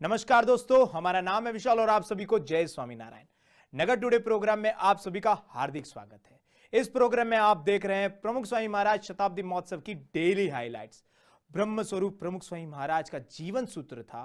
नमस्कार दोस्तों, हमारा नाम है विशाल और आप सभी को जय स्वामी नारायण। नगर टुडे प्रोग्राम में आप सभी का हार्दिक स्वागत है। इस प्रोग्राम में आप देख रहे हैं प्रमुख स्वामी महाराज शताब्दी महोत्सव की डेली हाइलाइट्स। ब्रह्म स्वरूप प्रमुख स्वामी महाराज का जीवन सूत्र था,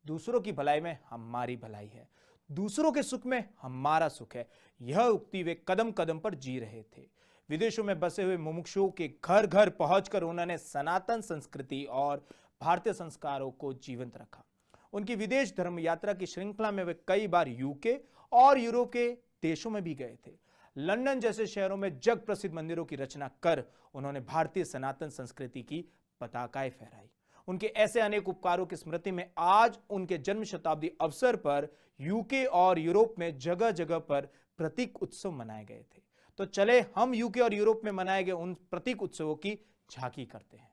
दूसरों की भलाई में हमारी भलाई है, दूसरों के सुख में हमारा सुख है। यह उक्ति वे कदम कदम पर जी रहे थे। विदेशों में बसे हुए मुमुक्षुओं के घर घर पहुंचकर उन्होंने सनातन संस्कृति और भारतीय संस्कारों को जीवंत रखा। उनकी विदेश धर्म यात्रा की श्रृंखला में वे कई बार यूके और यूरोप के देशों में भी गए थे। लंदन जैसे शहरों में जग प्रसिद्ध मंदिरों की रचना कर उन्होंने भारतीय सनातन संस्कृति की पताकाएं फहराई। उनके ऐसे अनेक उपकारों की स्मृति में आज उनके जन्म शताब्दी अवसर पर यूके और यूरोप में जगह जगह पर प्रतीक उत्सव मनाए गए थे। तो चले हम यूके और यूरोप में मनाए गए उन प्रतीक उत्सवों की झांकी करते हैं।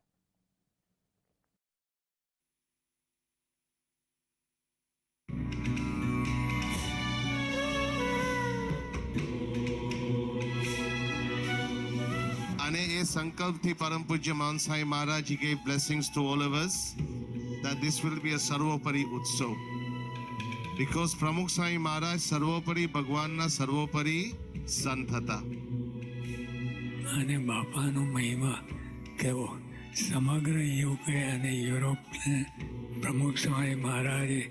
અને એ સંકલ્પથી પરમ પૂજ્ય મહાન સાંઈ મહારાજ he gave blessings to all of us that this will be a સર્વોપરી ઉત્સવ because પ્રમુખ સાંઈ મહારાજ સર્વોપરી ભગવાનના સર્વોપરી સંત હતા અને બાપાનો મહિમા કેવો સમગ્ર યુકે અને યુરોપને પ્રમુખ સ્વામી મહારાજે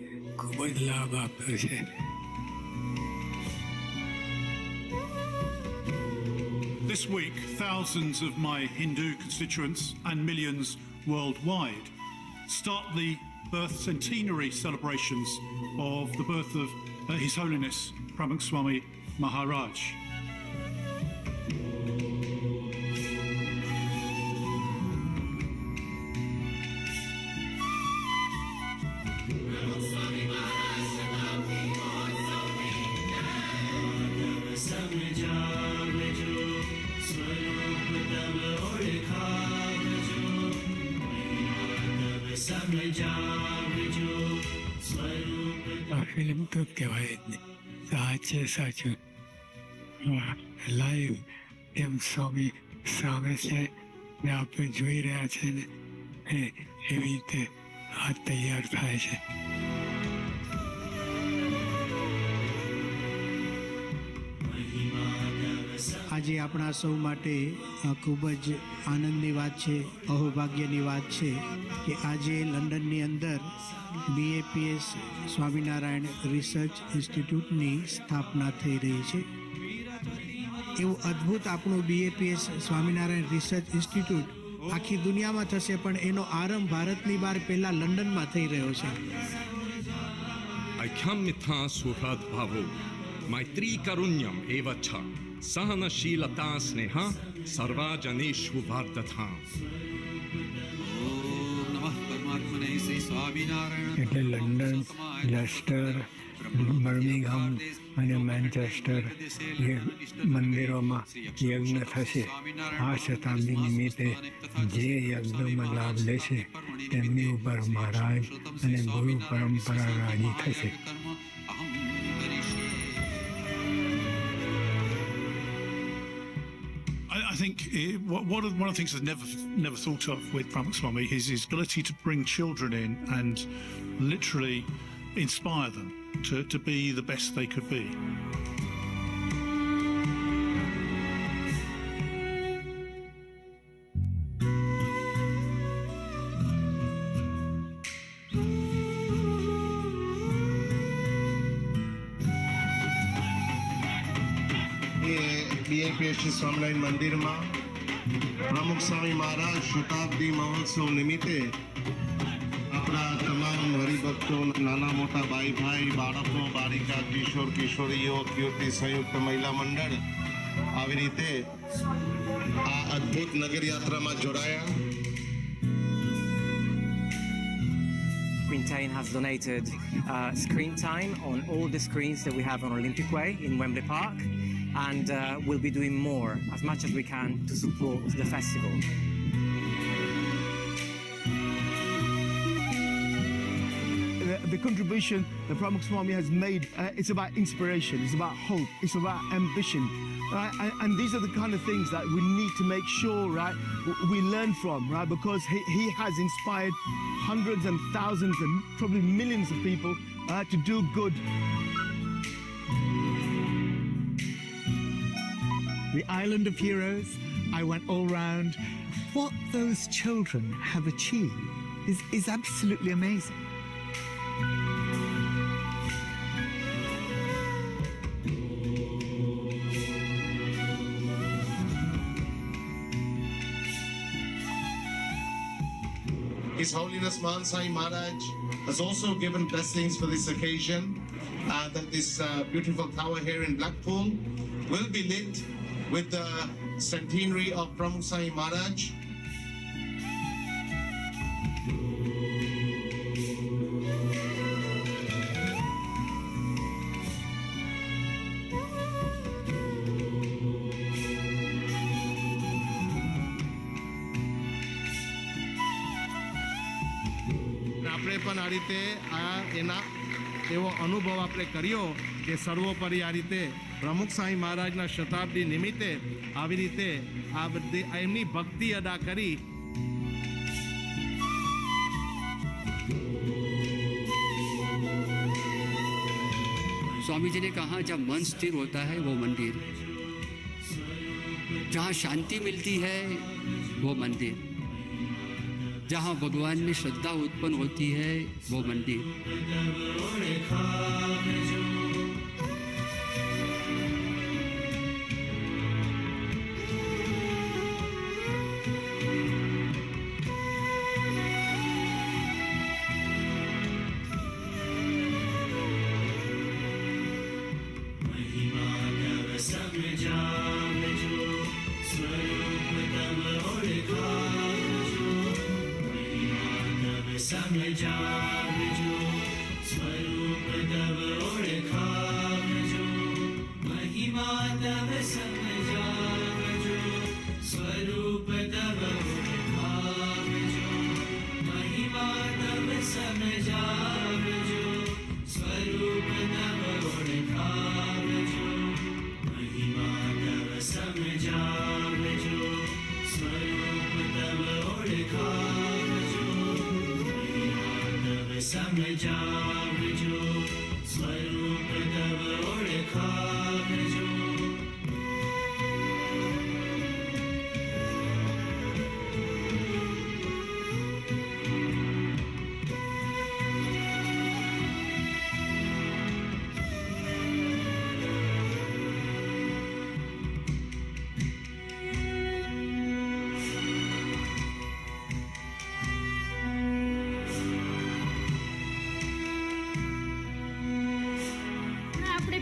ખૂબ જ લાભ આપ્યો છે. This week, thousands of my Hindu constituents and millions worldwide start the birth centenary celebrations of the birth of His Holiness Pramukh Swami Maharaj. આ ફિલ્મ તો કહેવાય જ નહીં, સાચે સાચું લાઈવ એમ સ્વામી સામે છે ને આપણે જોઈ રહ્યા છે ને એવી રીતે આ તૈયાર થાય છે. આજે આપણા સૌ માટે ખૂબ જ આનંદની વાત છે, અહોભાગ્યની વાત છે કે આજે લંડનની અંદર BAPS સ્વામિનારાયણ રિસર્ચ ઇન્સ્ટિટ્યૂટની સ્થાપના થઈ રહી છે. એવું અદ્ભુત આપણું BAPS સ્વામિનારાયણ રિસર્ચ ઇન્સ્ટિટ્યૂટ આખી દુનિયામાં થશે, પણ એનો આરંભ ભારતની બહાર પહેલાં લંડનમાં થઈ રહ્યો છે. ऐक्यमिथा सुहृद्भावो मैत्री करुण्यम एव च सहनशीलता स्नेह सर्वजनेषु वर्धता. એટલે લંડન, લેસ્ટર, બર્મિંગહામ અને મેન્ચેસ્ટર એ મંદિરોમાં યજ્ઞ થશે. આ શતાબ્દી નિમિત્તે જે યજ્ઞમાં લાભ લેશે તેમની ઉપર મહારાજ અને ગુરુ પરંપરા રાજી થશે. I think one of the things I've never thought of with Pramukh Swami is his ability to bring children in and literally inspire them to be the best they could be. BAPS Swaminarayan મંદિરમાં પ્રમુખ સ્વામી મહારાજ શતાબ્દી મહોત્સવ નિમિત્તે આપણા તમામ હરિભક્તો, નાના મોટા ભાઈ ભાઈ, બાળકો, બાળિકા, કિશોર કિશોરીઓ, કીર્તિ સંયુક્ત મહિલા મંડળ આવી રીતે આ અદ્ભુત નગર યાત્રામાં જોડાયા. Quintain has donated screen time on all the screens that we have on Olympic Way in Wembley Park, and we'll be doing more, as much as we can, to support the festival. the contribution that Pramukh Swami has made, it's about inspiration, it's about hope, it's about ambition, right? And these are the kind of things that we need to make sure, right, we learn from, right? Because he has inspired hundreds and thousands and probably millions of people to do good. The Island of Heroes, I went all round. What those children have achieved is absolutely amazing. His Holiness Mahan Sai Maharaj has also given blessings for this occasion, that this beautiful tower here in Blackpool will be lit with the centenary of Pramukh Swami Maharaj. આપણે પણ આ રીતે એના એવો અનુભવ આપણે કર્યો કે સર્વોપરી આ રીતે પ્રમુખ સ્વામી મહારાજના શતાબ્દી નિમિત્તે આવી રીતે આ બધી એમની ભક્તિ અદા કરી. स्वामी जी ने कहा जब मन स्थिर होता है वो मंदिर, जहाँ शांति मिलती है वो मंदिर, जहाँ भगवान में श्रद्धा उत्पन्न होती है वो मंदिर.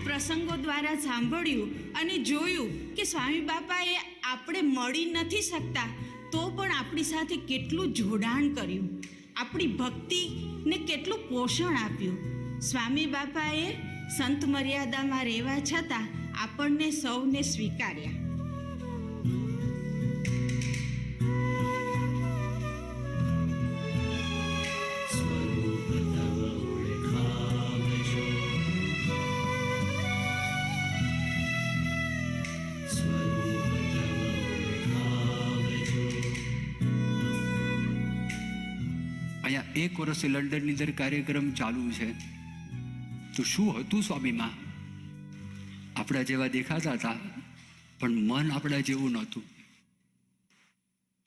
પ્રસંગો દ્વારા સાંભળ્યું અને જોયું કે સ્વામી બાપાએ આપણે મળી નથી શકતા તો પણ આપણી સાથે કેટલું જોડાણ કર્યું, આપણી ભક્તિને કેટલું પોષણ આપ્યું. સ્વામી બાપાએ સંત મર્યાદામાં રહેવા છતાં આપણને સૌને સ્વીકાર્યા. અહીંયા 1 વર્ષથી લંડનની અંદર કાર્યક્રમ ચાલુ છે, તો શું હતું સ્વામીમાં? આપણા જેવા દેખાતા હતા પણ મન આપણા જેવું નહોતું.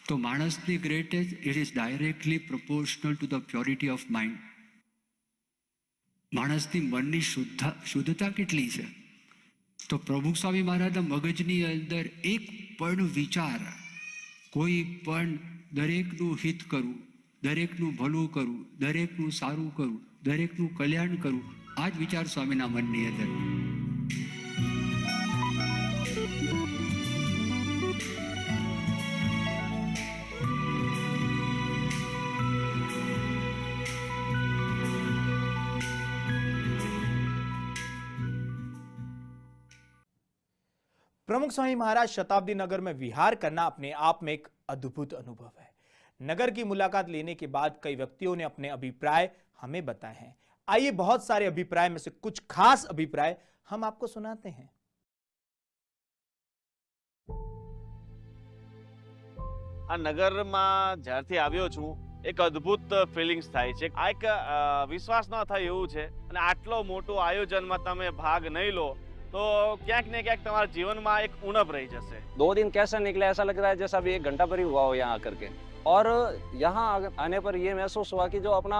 તો માણસની greatness it is directly proportional to the purity of mind. માણસની મનની શુદ્ધતા કેટલી છે? તો પ્રમુખ સ્વામી મહારાજના મગજની અંદર એક પણ વિચાર, કોઈ પણ દરેકનું હિત કરવું, દરેકનું ભલું કરવું, દરેકનું સારું કરવું, દરેકનું કલ્યાણ કરવું, આ જ વિચાર સ્વામીના મનની અંદર. प्रमुख स्वामी महाराज शताब्दी नगर में विहार करना अपने आप में एक अद्भुत अनुभव है. नगर की मुलाकात लेने के बाद कई व्यक्तियों ने अपने अभिप्राय हमें बताए हैं. आइए बहुत सारे अभिप्राय में से कुछ खास अभिप्राय हम आपको सुनाते हैं। આ નગરમાં જ્યારથી આવ્યો છું એક અદ્ભુત ફિલિંગ્સ થાય છે। આ એક વિશ્વાસ ન થાય એવું છે અને આટલો મોટો આયોજનમાં તમે ભાગ નહીં લો તો ક્યાંક ને ક્યાંક તમારા જીવનમાં એક ઉણપ રહી જશે। 2 दिन कैसे निकले ऐसा लग रहा है जैसा अभी 1 घंटा पर ही हुआ हो यहाँ आकर के। और यहाँ आने पर ये महसूस हुआ कि जो अपना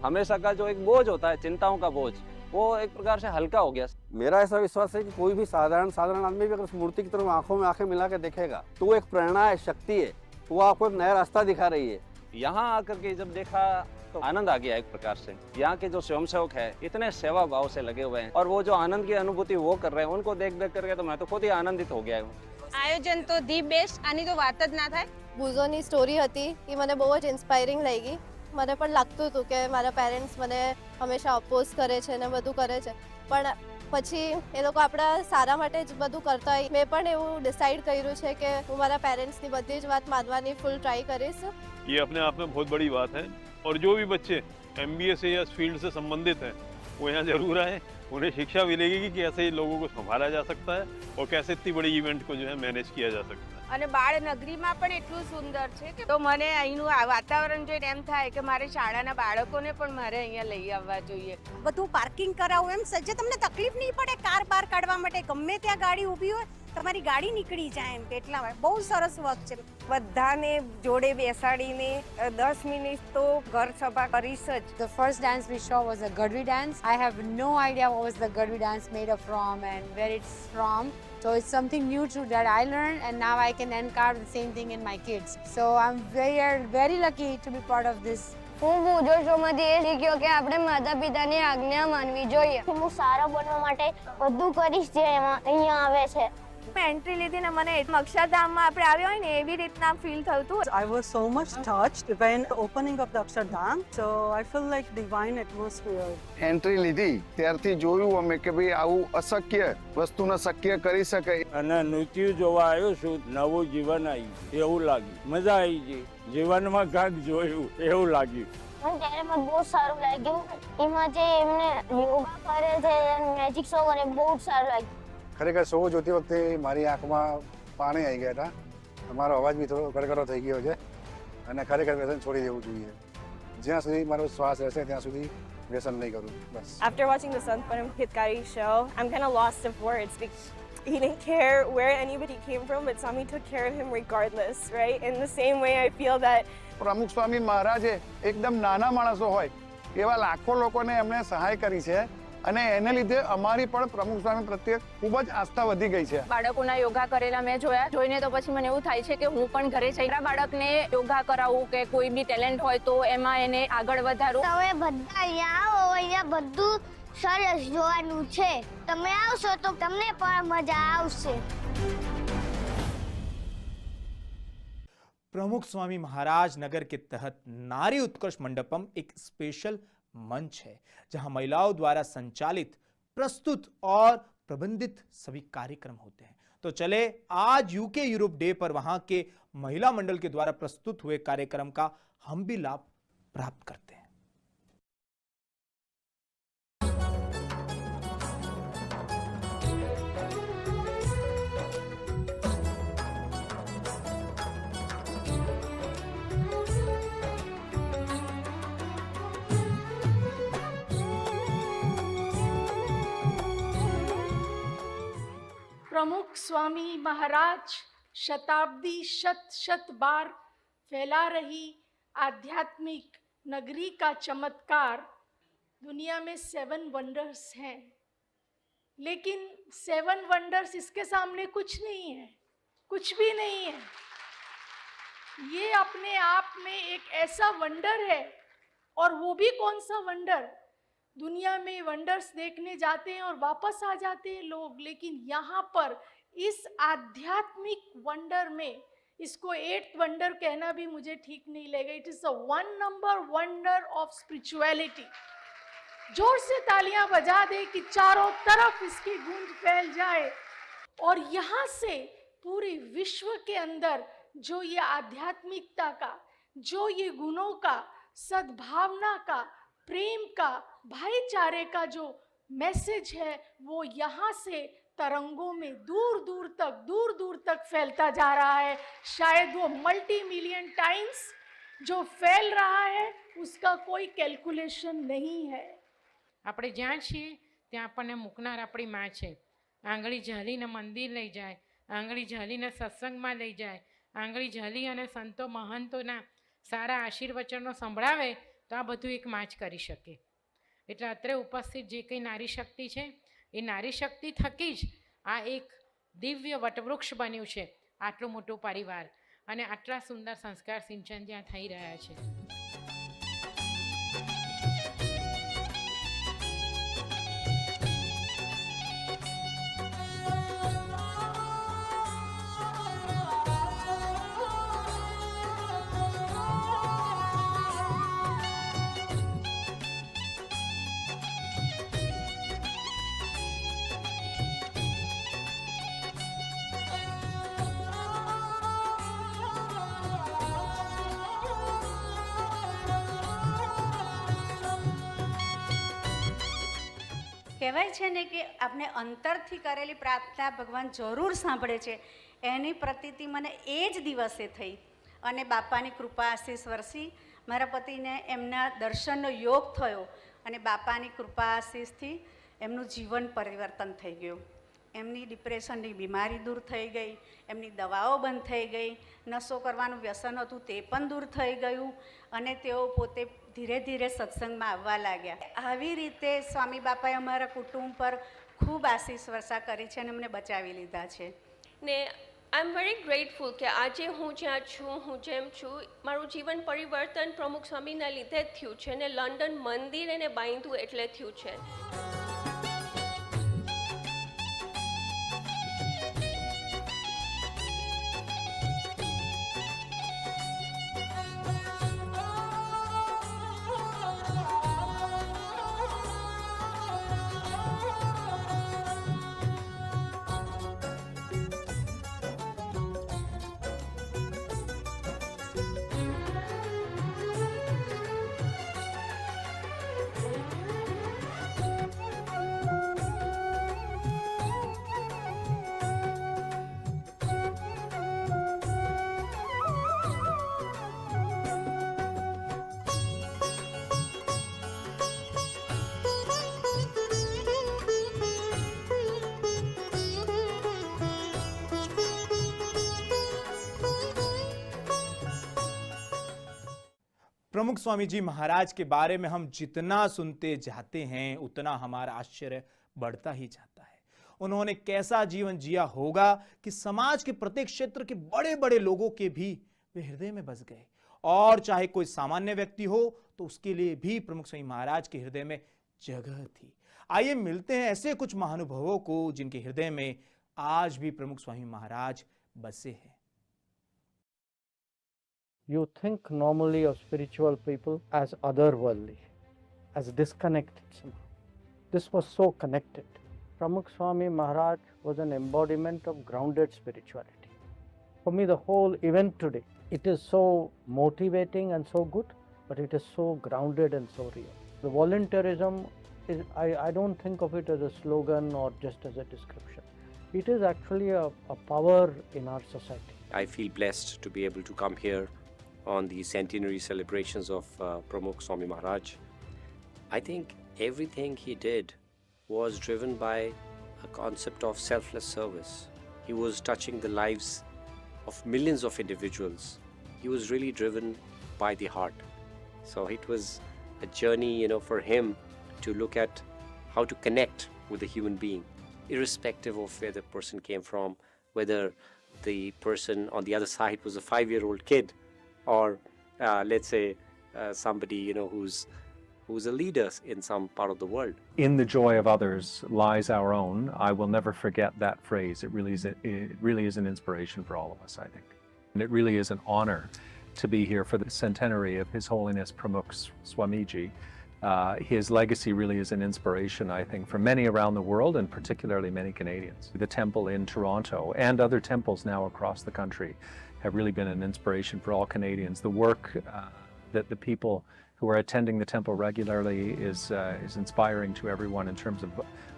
हमेशा का जो एक बोझ होता है, चिंताओं का बोझ, वो एक प्रकार से हल्का हो गया। मेरा ऐसा विश्वास है कि कोई भी साधारण आदमी भी अगर उस मूर्ति की तरफ आंखों में आंखें मिला के देखेगा तो वो एक प्रेरणा है, शक्ति है, वो आपको एक नया रास्ता दिखा रही है। यहाँ आकर के जब देखा तो आनंद आ गया एक प्रकार से। यहाँ के जो स्वयंसेवक है इतने सेवा भाव से लगे हुए हैं और वो जो आनंद की अनुभूति वो कर रहे हैं उनको देख करके तो मैं तो खुद ही आनंदित हो गया हूँ। આયોજન તો ધી બેસ્ટ, આની તો વાત જ ના થાય। બુઝોની સ્ટોરી હતી એ મને બહુ જ ઇન્સ્પાયરિંગ લાગી। મને પણ લાગતું હતું કે મારા પેરેન્ટ્સ મને હંમેશા અપોઝ કરે છે ને બધું કરે છે, પણ પછી એ લોકો આપણા સારા માટે જ બધું કરતા હોય। મેં પણ એવું ડિસાઈડ કર્યું છે કે હું મારા પેરેન્ટ્સની બધી જ વાત માનવાની ફૂલ ટ્રાય કરીશ। ये अपने आप में बहुत बड़ी बात है और जो भी बच्चे MBA से या फील्ड से संबंधित हैं वो यहाँ जरूर आए। उन्हें शिक्षा मिलेगी कि कैसे लोगों को संभाला जा सकता है और कैसे इतनी बड़ी इवेंट को जो है मैनेज किया जा सकता है। અને બાળ નગરીમાં પણ એટલું સુંદર છે કે તો મને અહીંનું આ વાતાવરણ જોઈને એમ થાય કે મારે શાળાના બાળકોને પણ મારે અહીંયા લઈ આવવા જોઈએ। બધું પાર્કિંગ કરાવું એમ સજ્જે તમને તકલીફ નહીં પડે કાર બાર કાઢવા માટે, ગમે ત્યાં ગાડી ઊભી હોય તમારી ગાડી નીકળી જાય એમ એટલા બહુ સરસ વર્ક છે। બધાને જોડે બેસાડીને 10 મિનિટ તો ઘર સભા કરીશ જ। The first dance we saw was a Gadvi dance. I have no idea what was the Gadvi dance made up from and where it's from. So it's something new to that I learned and now I can encounter the same thing in my kids. So I'm very lucky to be part of this. હું પૂજો શોમાંથી એ શીખ્યો કે આપણે માતા પિતાની આજ્ઞા માનવી જોઈએ। હું સારા બનવા માટે બધું કરીશ જે અહીંયા આવે છે। મેં એન્ટ્રી લીધી ને મને અક્ષરધામમાં આપણે આવ્યા હોય ને એવી રીતના ફીલ થતું। I was so much touched when the opening of the Akshardham, so I feel like divine atmosphere. Entry લીધી ત્યારથી જોયું અમે કે ભાઈ આવું અશક્ય વસ્તુને શક્ય કરી શકે અને નૃત્ય જોવા આવ્યો છું, નવું જીવન આવ્યું એવું લાગ્યું, મજા આવી ગઈ, જીવનમાં કાંઈક જોયું એવું લાગ્યું। ત્યારે મને બહુ સારું લાગ્યું। એમાં જે એમને યોગા કરે છે, મેજિક શો કરે, બહુ સારું લાગ્યું। ખરેખર શો જોતી વખતે મારી આંખમાં પાણી આવી ગયા હતા, મારો અવાજ બી થોડો ગરગરો થઈ ગયો છે અને ખરેખર વ્યસન છોડી દેવું જોઈએ। જ્યાં સુધી મારો શ્વાસ રહેશે ત્યાં સુધી વ્યસન નહીં કરું બસ। After watching the Sant Param Hitkari show, I'm kind of lost of words because he didn't care where anybody came from, but Swami took care of him regardless, right? In the same way, I feel that પ્રમુખ સ્વામી મહારાજે એકદમ નાના માણસો હોય એવા લાખો લોકોને એમણે સહાય કરી છે અને એને લીધે અમારી પણ પ્રમુખ સ્વામી પ્રત્યે ખૂબ જ આસ્થા વધી ગઈ છે। બાળકોના યોગા કરેલા મેં જોયા, જોઈને તો પછી મને એવું થાય છે કે હું પણ ઘરે જઈને બાળકને યોગા કરાવું કે કોઈ બી ટેલેન્ટ હોય તો એમાં એને આગળ વધારું। તમે બધા અહીંયા આવો, અહીંયા બધું સરસ જોવાનું છે। તમે આવશો તો તમને પણ મજા આવશે। प्रमुख स्वामी महाराज नगर के तहत नारी उत्कर्ष मंडपम एक स्पेशल मंच है जहां महिलाओं द्वारा संचालित, प्रस्तुत और प्रबंधित सभी कार्यक्रम होते हैं। तो चले आज यूके यूरोप डे पर वहां के महिला मंडल के द्वारा प्रस्तुत हुए कार्यक्रम का हम भी लाभ प्राप्त करते हैं। प्रमुख स्वामी महाराज शताब्दी शत बार फैला रही आध्यात्मिक नगरी का चमत्कार। दुनिया में 7 वंडर्स हैं, लेकिन 7 वंडर्स इसके सामने कुछ नहीं है, कुछ भी नहीं है। ये अपने आप में एक ऐसा वंडर है। और वो भी कौन सा वंडर? दुनिया में वंडर्स देखने जाते हैं और वापस आ जाते हैं लोग, लेकिन यहाँ पर इस आध्यात्मिक वंडर में, इसको 8th वंडर कहना भी मुझे ठीक नहीं लगेगा, it is a 1 number wonder of spirituality. जोर से तालियां बजा दे कि चारों तरफ इसकी गूंज फैल जाए और यहाँ से पूरे विश्व के अंदर जो ये आध्यात्मिकता का, जो ये गुणों का, सद्भावना का, प्रेम का भाईचारे का जो मैसेज है वो यहाँ से तरंगों में दूर दूर तक फैलता जा रहा है। शायद वो मल्टी मिलियन टाइम्स जो फैल रहा है उसका कोई कैलकुलेशन नहीं है। આપણે જ્યાં છીએ ત્યાં આપણને મૂકનાર આપણી માં છે। આંગળી ઝાલીને મંદિર લઈ જાય, આંગળી ઝાલીને સત્સંગમાં લઈ જાય, આંગળી ઝાલી અને સંતો મહંતોના સારા આશીર્વચનો સંભળાવે તો આ બધું એક માં જ કરી શકે। એટલે અત્રે ઉપસ્થિત જે કંઈ નારી શક્તિ છે એ નારી શક્તિ થકી જ આ એક દિવ્ય વટવૃક્ષ બન્યું છે, આટલું મોટું પરિવાર અને આટલા સુંદર સંસ્કાર સિંચન જ્યાં થઈ રહ્યા છે। કહેવાય છે ને કે આપણે અંતરથી કરેલી પ્રાર્થના ભગવાન જરૂર સાંભળે છે। એની પ્રતીતિ મને એ જ દિવસે થઈ અને બાપાની કૃપા આશીષ વરસી। મારા પતિને એમના દર્શનનો યોગ થયો અને બાપાની કૃપા આશીષથી એમનું જીવન પરિવર્તન થઈ ગયું। એમની ડિપ્રેશનની બીમારી દૂર થઈ ગઈ, એમની દવાઓ બંધ થઈ ગઈ, નશો કરવાનું વ્યસન હતું તે પણ દૂર થઈ ગયું અને તેઓ પોતે ધીરે ધીરે સત્સંગમાં આવવા लाग्યા। આવી રીતે સ્વામી બાપાએ અમારા કુટુંબ પર ખૂબ આશીષ વર્ષા કરી છે અને અમને બચાવી લીધા છે। ને આઈ એમ વેરી ગ્રેટફુલ કે આજે હું જ્યાં છું, હું જેમ છું, મારું જીવન પરિવર્તન પ્રમુખ સ્વામીના લીધે જ થયું છે ને લંડન મંદિર એને બાંધ્યું એટલે થયું છે। प्रमुख स्वामी जी महाराज के बारे में हम जितना सुनते जाते हैं उतना हमारा आश्चर्य बढ़ता ही जाता है। उन्होंने कैसा जीवन जिया होगा कि समाज के प्रत्येक क्षेत्र के बड़े बड़े लोगों के भी वे हृदय में बस गए, और चाहे कोई सामान्य व्यक्ति हो तो उसके लिए भी प्रमुख स्वामी महाराज के हृदय में जगह थी। आइए मिलते हैं ऐसे कुछ महानुभवों को जिनके हृदय में आज भी प्रमुख स्वामी महाराज बसे हैं। You think normally of spiritual people as otherworldly, as disconnected somehow. This was so connected. Pramukh Swami Maharaj was an embodiment of grounded spirituality. For me, the whole event today, it is so motivating and so good, but it is so grounded and so real. The volunteerism, I don't think of it as a slogan or just as a description. It is actually a power in our society. I feel blessed to be able to come here on the centenary celebrations of Pramukh Swami Maharaj. I think everything he did was driven by a concept of selfless service. He was touching the lives of millions of individuals. He was really driven by the heart. So it was a journey, for him to look at how to connect with a human being, irrespective of where the person came from, whether the person on the other side was a 5-year-old kid or let's say somebody who's a leader in some part of the world. In the joy of others lies our own. I will never forget that phrase. It really is an inspiration for all of us, I think. And it really is an honor to be here for the centenary of His Holiness Pramukh Swamiji. His legacy really is an inspiration, I think, for many around the world and particularly many Canadians. The temple in Toronto and other temples now across the country have really been an inspiration for all Canadians. The work that the people who are attending the temple regularly is inspiring to everyone in terms of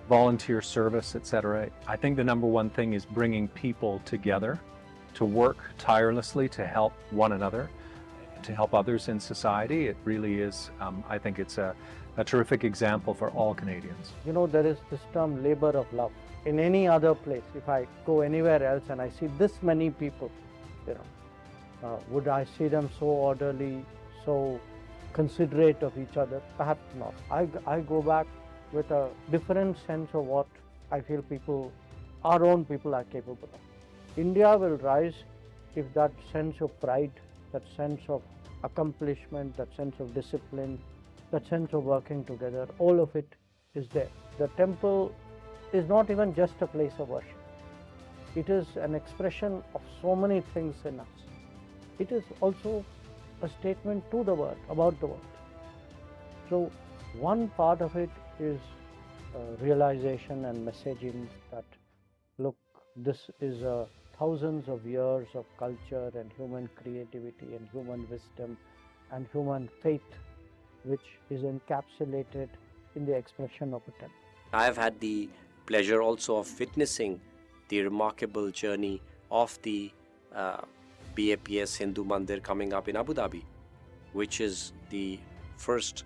volunteer service, etc. I think the number one thing is bringing people together to work tirelessly to help one another, to help others in society. It really is, I think it's a terrific example for all Canadians. You know, there is this term labor of love. In any other place, if I go anywhere else and I see this many people, you know, would I see them so orderly, so considerate of each other? Perhaps not. I go back with a different sense of what I feel people, our own people, are capable of. India will rise if that sense of pride, that sense of accomplishment, that sense of discipline, that sense of working together, all of it is there. The temple is not even just a place of worship. It is an expression of so many things in us. It is also a statement to the world, about the world. So one part of it is realization and messaging that, look, this is thousands of years of culture and human creativity and human wisdom and human faith, which is encapsulated in the expression of a temple. I have had the pleasure also of witnessing the remarkable journey of the BAPS Hindu Mandir coming up in Abu Dhabi, which is the first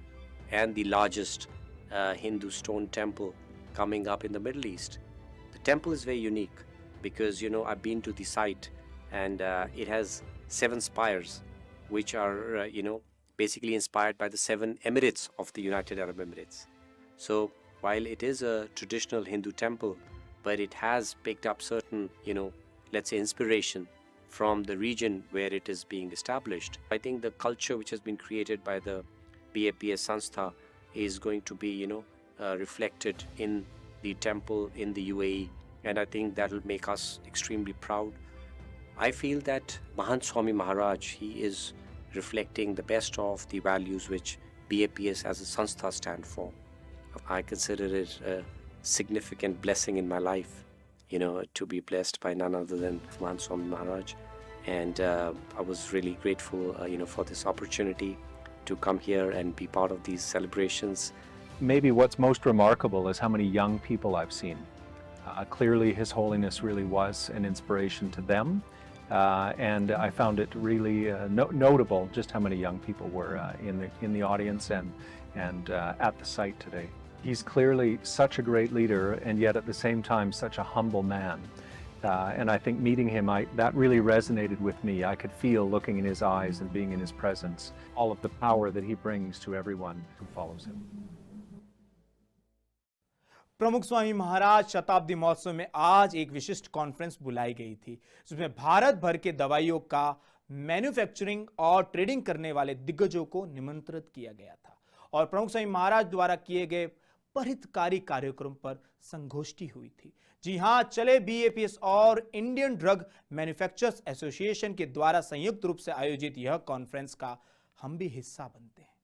and the largest Hindu stone temple coming up in the Middle East. The temple is very unique because, you know, I've been to the site and it has 7 spires, which are, you know, basically inspired by the 7 emirates of the United Arab Emirates. So while it is a traditional Hindu temple, but it has picked up certain, you know, let's say inspiration from the region where it is being established. I think the culture which has been created by the BAPS Sanstha is going to be, you know, reflected in the temple in the UAE, and I think that will make us extremely proud. I feel that Mahant Swami Maharaj, he is reflecting the best of the values which BAPS as a Sanstha stand for. I consider it a significant blessing in my life, you know, to be blessed by none other than Mahant Swami Maharaj. And I was really grateful, you know, for this opportunity to come here and be part of these celebrations. Maybe what's most remarkable is how many young people I've seen. Clearly His Holiness really was an inspiration to them, and I found it really notable just how many young people were in the audience and at the site today. He's clearly such a great leader, and yet at the same time such a humble man. And I think meeting him, that really resonated with me. I could feel, looking in his eyes and being in his presence, all of the power that he brings to everyone who follows him. प्रमुख स्वामी महाराज शताब्दी महोत्सव में आज एक विशिष्ट conference बुलाई गई थी, जिसमें भारत भर के दवाइयों का मैन्युफैक्चरिंग और ट्रेडिंग करने वाले दिग्गजों को निमंत्रित किया गया था और प्रमुख स्वामी महाराज द्वारा किए गए परितकारी कार्यक्रम पर संगोष्ठी हुई थी। जी हां, चले BAPS और इंडियन ड्रग मैन्युफैक्चरर्स एसोसिएशन के द्वारा संयुक्त रूप से आयोजित यह कॉन्फ्रेंस का हम भी हिस्सा बनते हैं।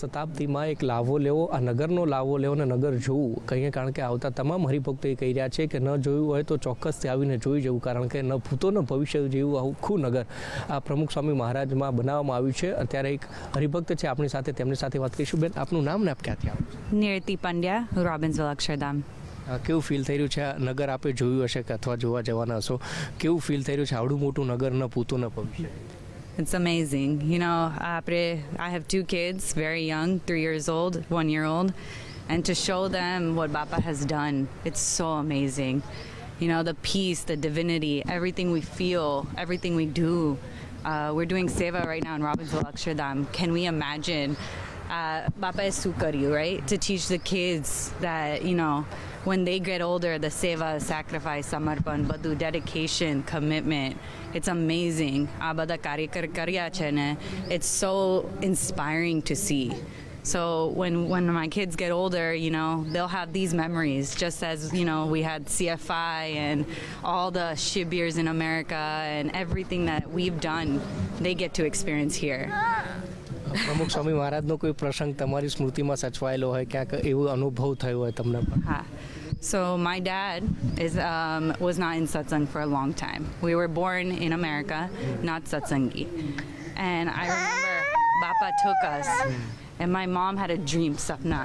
શતાબ્દીમાં એક લાવો લેવો, આ નગરનો લાવો લેવો અને નગર જોવું કહીએ, કારણ કે આવતા તમામ હરિભક્તો એ કહી રહ્યા છે કે ન જોયું હોય તો ચોક્કસથી આવીને જોઈ જવું, કારણ કે ન ભૂતો ન ભવિષ્ય જેવું આખું નગર આ પ્રમુખ સ્વામી મહારાજમાં બનાવવામાં આવ્યું છે. અત્યારે એક હરિભક્ત છે આપણી સાથે, તેમની સાથે વાત કરીશું. બેન, આપનું નામ ને આપ ક્યાંથી આવો છો? નિયતિ પંડ્યા, રોબિન્સવિલ, અક્ષરધામ. કેવું ફીલ થઈ રહ્યું છે? આ નગર આપે જોયું હશે કે અથવા જોવા જવાના હશો, કેવું ફીલ થઈ રહ્યું છે આવડું મોટું નગર, ન ભૂતો ન ભવિષ્ય? It's amazing. You know, I have 2 kids, very young, 3 years old, 1 year old, and to show them what Bapa has done, it's so amazing. You know, the peace, the divinity, everything we feel, everything we do. We're doing Seva right now in Robinsville, Akshardham. Can we imagine Bapa is Sukaryu, right? To teach the kids that, you know, when they get older, the Seva, sacrifice, samarpan, badu, dedication, commitment. It's amazing. Abada karya karya chene. It's so inspiring to see. So when my kids get older, you know, they'll have these memories, just as, you know, we had CFI and all the shibirs in America and everything that we've done, they get to experience here. પ્રમુખ સ્વામી મહારાજનો કોઈ પ્રસંગ તમારી સ્મૃતિમાં સચવાયેલો હોય, ક્યાંક એવો અનુભવ થયો હોય તમને? હા. So my dad was not in satsang for a long time. We were born in America, not satsangi. And I remember Bapa took us, and my mom had a dream, sapna,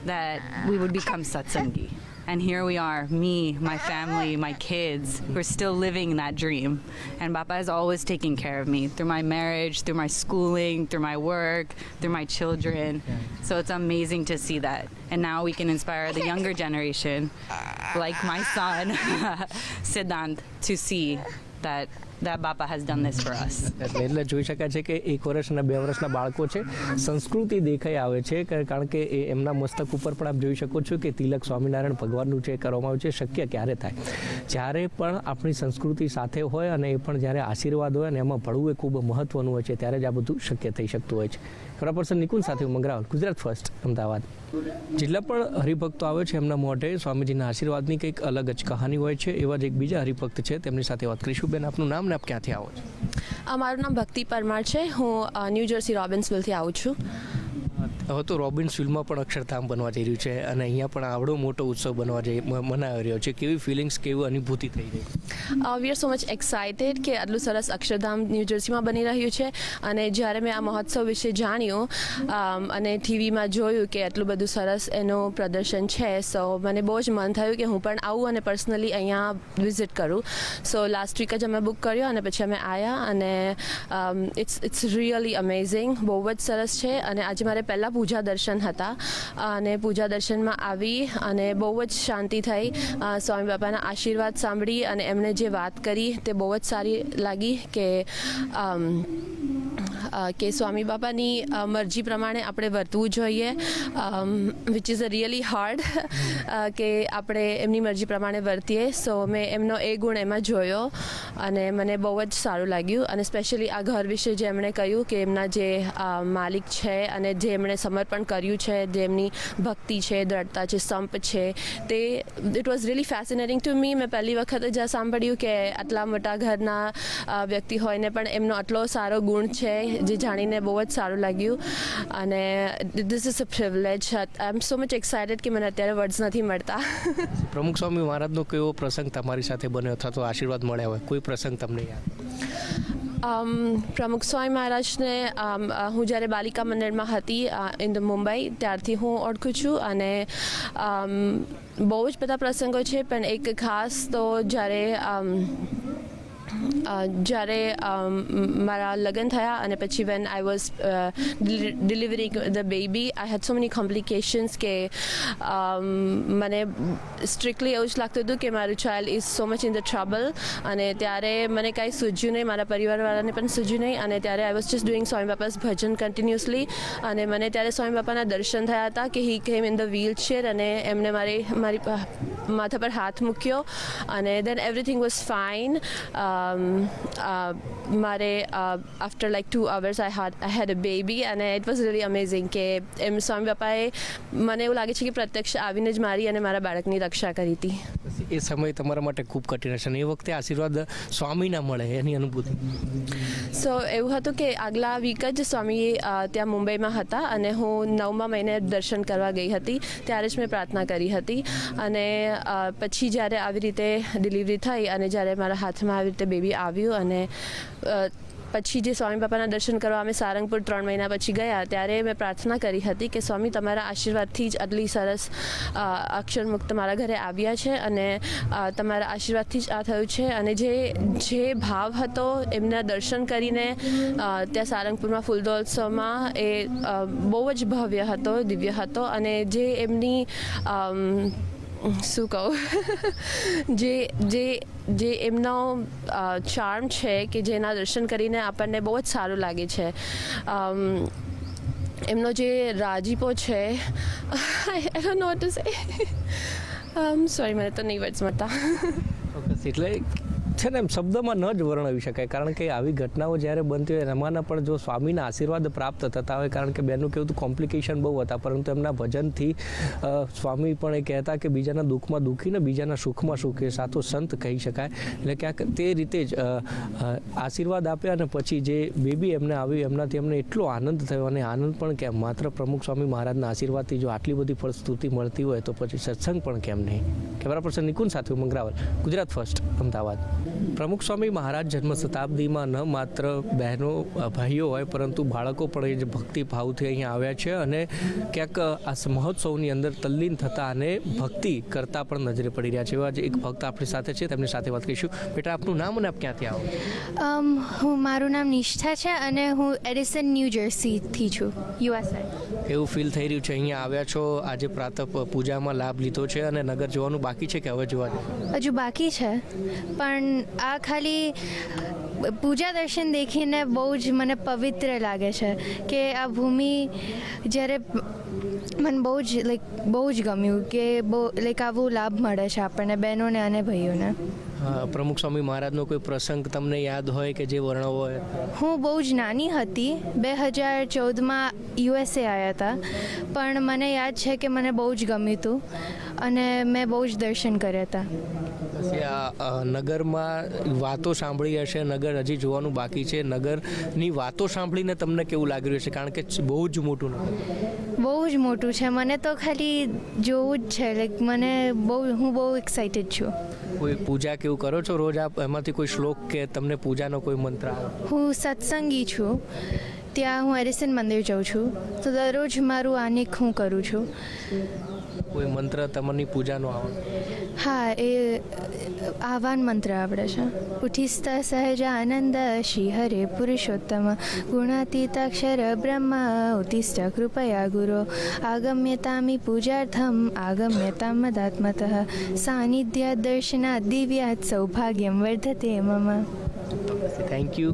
that we would become satsangi. And here we are, me, my family, my kids, we're still living that dream. And Bapa is always taking care of me through my marriage, through my schooling, through my work, through my children. So it's amazing to see that. And now we can inspire the younger generation, like my son, Siddhant, to see that Bapa has done this for us. એટલે જોઈ શકાય છે કે 1 વર્ષ અને 2 વર્ષના બાળકો છે, સંસ્કૃતિ દેખાઈ આવે છે, કારણ કે એમના મસ્તક ઉપર પણ આપ જોઈ શકો છો કે તિલક સ્વામિનારાયણ ભગવાનનું છે કરવામાં આવ્યું છે. શક્ય ક્યારે થાય? જ્યારે પણ આપણી સંસ્કૃતિ સાથે હોય અને એ પણ જ્યારે આશીર્વાદ હોય અને એમાં ભળવું એ ખૂબ મહત્વનું હોય છે, ત્યારે જ આ બધું શક્ય થઈ શકતું હોય છે. કેમેરા પર્સન નિકુલ સાથે મંગરાવલ, ગુજરાત ફર્સ્ટ, અમદાવાદ. જેટલા પણ હરિભક્તો આવે છે એમના મોઢે સ્વામીજીના આશીર્વાદની કંઈક અલગ જ કહાની હોય છે. એવા જ એક બીજા હરિભક્ત છે, તેમની સાથે વાત કરીશું. બેન, આપનું નામ ને આપ ક્યાંથી આવો છો? મારું નામ ભક્તિ પરમાર છે. હું ન્યૂ જર્સી રોબિન્સવિલથી આવું છું. હવે તો રોબિન્સવિલમાં પણ અક્ષરધામ બનવા જઈ રહ્યું છે અને અહીંયા પણ આવડો મોટો ઉત્સવ મનાવી રહ્યો છે. કેવી ફિલિંગ્સ, કેવી અનુભૂતિ થઈ રહી? We are so much excited કે આટલું સરસ અક્ષરધામ ન્યૂ જર્સીમાં બની રહ્યું છે. અને જ્યારે મેં આ મહોત્સવ વિશે જાણ્યું અને ટીવીમાં જોયું કે આટલું બધું સરસ એનું પ્રદર્શન છે, સો મને બહુ જ મન થયું કે હું પણ આવું અને પર્સનલી અહીંયા વિઝિટ કરું. સો લાસ્ટ વીક જ અમે બુક કર્યો અને પછી અમે આવ્યા અને ઇટ્સ રિયલી અમેઝિંગ. બહુ જ સરસ છે. અને આજે મારે પહેલાં પૂજા દર્શન હતા અને પૂજા દર્શનમાં આવી અને બહુ જ શાંતિ થઈ. સ્વામી બાપાના આશીર્વાદ સાંભળી અને એમણે જે વાત કરી તે બહુ જ સારી લાગી કે સ્વામી બાપાની મરજી પ્રમાણે આપણે વર્તવું જોઈએ, which is a really hard કે આપણે એમની મરજી પ્રમાણે વર્તીએ. સો મેં એમનો એ ગુણ એમાં જોયો અને મને બહુ જ સારું લાગ્યું. અને સ્પેશિયલી આ ઘર વિશે જે એમણે કહ્યું કે એમના જે માલિક છે અને જે એમણે સમર્પણ કર્યું છે, જે એમની ભક્તિ છે, દ્રઢતા છે, સંપ છે, તે it was really fascinating to me. મેં પહેલી વખત જ સાંભળ્યું કે આટલા મોટા ઘરના વ્યક્તિ હોઈને પણ એમનો આટલો સારો ગુણ છે, જે જાણીને બહુ જ સારું લાગ્યું. અને this is a privilege. I am so much excited કે મને અત્યારે વર્ડ્સ નથી મળતા. પ્રમુખ સ્વામી મહારાજનો કેવો પ્રસંગ તમારી સાથે બન્યો અથવા તો આશીર્વાદ મળ્યા હોય, કોઈ પ્રસંગ તમને યાદ? પ્રમુખ સ્વામી મહારાજને હું જ્યારે બાલિકા મંદિરમાં હતી ઇન ધ મુંબઈ, ત્યારથી હું ઓળખું છું. અને બહુ જ બધા પ્રસંગો છે, પણ એક ખાસ તો જ્યારે મારા લગ્ન થયા અને પછી when I was delivering the baby, I had so many complications કે મને સ્ટ્રિક્ટલી એવું જ લાગતું હતું કે મારું child is so much in the trouble. અને ત્યારે મને કાંઈ સૂઝ્યું નહીં, મારા પરિવારવાળાને પણ સૂઝ્યું નહીં. અને ત્યારે I was just doing Swami Bapa's bhajan continuously. અને મને ત્યારે સ્વામી બાપાના દર્શન થયા હતા કે હી કેમ ઇન ધ વ્હીલચેર અને એમને મારી માથા પર હાથ મૂક્યો અને દેન એવરીથિંગ વોઝ ફાઇન. મારે after like 2 hours I had a baby અને ઇટ વોઝ રિયલી અમેઝિંગ કે એમ સ્વામી બાપાએ મને એવું લાગે છે કે પ્રત્યક્ષ આવીને જ મારી અને મારા બાળકની રક્ષા કરી હતી. એ સમય તમારા માટે ખૂબ કઠિન હશે અને એ વખતે આશીર્વાદ સ્વામીના મળે એની અનુભૂતિ? સો એવું હતું કે આગલા વીક જ સ્વામી ત્યાં મુંબઈમાં હતા અને હું 9મા મહિને દર્શન કરવા ગઈ હતી. ત્યારે જ મેં પ્રાર્થના કરી હતી અને પછી જ્યારે આવી રીતે ડિલિવરી થઈ અને જ્યારે મારા હાથમાં આવી રીતે બેબી આવ્યું અને પછી જે સ્વામી બાપાના દર્શન કરવા અમે સારંગપુર 3 મહિના પછી ગયા ત્યારે મેં પ્રાર્થના કરી હતી કે સ્વામી તમારા આશીર્વાદથી જ આટલી સરસ અક્ષર મુક્ત મારા ઘરે આવ્યા છે અને તમારા આશીર્વાદથી જ આ થયું છે. અને જે ભાવ હતો એમના દર્શન કરીને ત્યાં સારંગપુરમાં ફૂલદોત્સવમાં એ બહુ જ ભવ્ય હતો, દિવ્ય હતો. અને જે એમની શું કહું જે એમનો ચાર્મ છે કે જેના દર્શન કરીને આપણને બહુ જ સારું લાગે છે. એમનો જે રાજીપો છે I don't know what to say. Sorry, મને તો નહીં વર્ડ્સ મળતા. એટલે છે ને એમ શબ્દમાં ન જ વર્ણવી શકાય, કારણ કે આવી ઘટનાઓ જ્યારે બનતી હોય એમાંના પણ જો સ્વામીના આશીર્વાદ પ્રાપ્ત થતા હોય, કારણ કે બેનનું કેવું હતું કોમ્પ્લિકેશન બહુ હતા, પરંતુ એમના ભજનથી સ્વામી પણ એ કહેતા કે બીજાના દુઃખમાં દુઃખી ને બીજાના સુખમાં સુખી, સાચો સંત કહી શકાય. એટલે ક્યાંક તે રીતે જ આશીર્વાદ આપ્યા અને પછી જે બેબી એમને આવ્યું એમનાથી એમને એટલો આનંદ થયો. અને આનંદ પણ કેમ, માત્ર પ્રમુખ સ્વામી મહારાજના આશીર્વાદથી જો આટલી બધી ફળસ્તુતિ મળતી હોય તો પછી સત્સંગ પણ કેમ નહીં. કેમેરા પર્સન નિકુંજ સાથે મંગરાવલ, ગુજરાત ફર્સ્ટ, અમદાવાદ. પ્રમુખ સ્વામી મહારાજ જન્મ શતાબ્દીમાં ન માત્ર બહેનો ભાઈઓ હોય પરંતુ બાળકો પણ એ જ ભક્તિ ભાવથી અહીંયા આવ્યા છે અને ક્યાંક આ મહોત્સવની અંદર તલ્લીન થતા અને ભક્તિ કરતા પણ નજરે પડી રહ્યા છે. એવા જ એક ભક્ત આપણી સાથે છે, તેમની સાથે વાત કરીશું. બેટા, આપનું નામ અને આપ ક્યાંથી આવો? મારું નામ નિષ્ઠા છે અને હું એડિસન ન્યૂ જર્સીથી છું, યુએસએ. એવું ફીલ થઈ રહ્યું છે અહીંયા આવ્યા છો, આજે પ્રાતઃ પૂજામાં લાભ લીધો છે અને નગર જોવાનું બાકી છે કે હવે જોવાનું? હજુ બાકી છે, પણ આ ખાલી પૂજા દર્શન દેખીને બહુ જ મને પવિત્ર લાગે છે કે આ ભૂમિ જ્યારે મને બહુ જ ગમ્યું કે આવો લાભ મળે છે આપણને, બહેનોને અને ભાઈઓને. પ્રમુખ સ્વામી મહારાજનો કોઈ પ્રસંગ તમને યાદ હોય કે જે વર્ણવો હોય? હું બહુ જ નાની હતી, 2014માં યુએસએ આવ્યા હતા, પણ મને યાદ છે કે મને બહુ જ ગમ્યું હતું અને મેં બહુ જ દર્શન કર્યા હતા. નગરમાં વાતો સાંભળી હશે, નગર હજી જોવાનું બાકી છે. નગરની વાતો સાંભળીને તમને કેવું લાગી રહ્યું છે? કારણ કે બહુ જ મોટું બહુ જ મોટું છે. મને તો ખાલી જોવું જ છે, હું બહુ એક્સાઇટેડ છું. કોઈ પૂજા કેવું કરો છો રોજ આપ? એમાંથી કોઈ શ્લોક કે તમને પૂજાનો કોઈ મંત્ર? હું સત્સંગી છું, ત્યાં હું એડિસન મંદિર જાઉં છું, તો દરરોજ મારું આનિક હું કરું છું. કોઈ મંત્ર તમને પૂજાનો આવે? હા, એ આહવાન મંત્ર આવડે છે. ઉઠિસ્ત સહજ આનંદ શ્રી હરે પુરુષોત્તમ ગુણાતીતાક્ષર બ્રહ્મ ઉત્તિષ્ઠ કૃપયા ગુરો આગમ્યતામિ પૂજાર્થમ આગમ્યતામ મદાત્મતઃ સાનિધ્યાત દર્શનાત દિવ્યાત સૌભાગ્યમ વર્ધતે મમ. Thank you.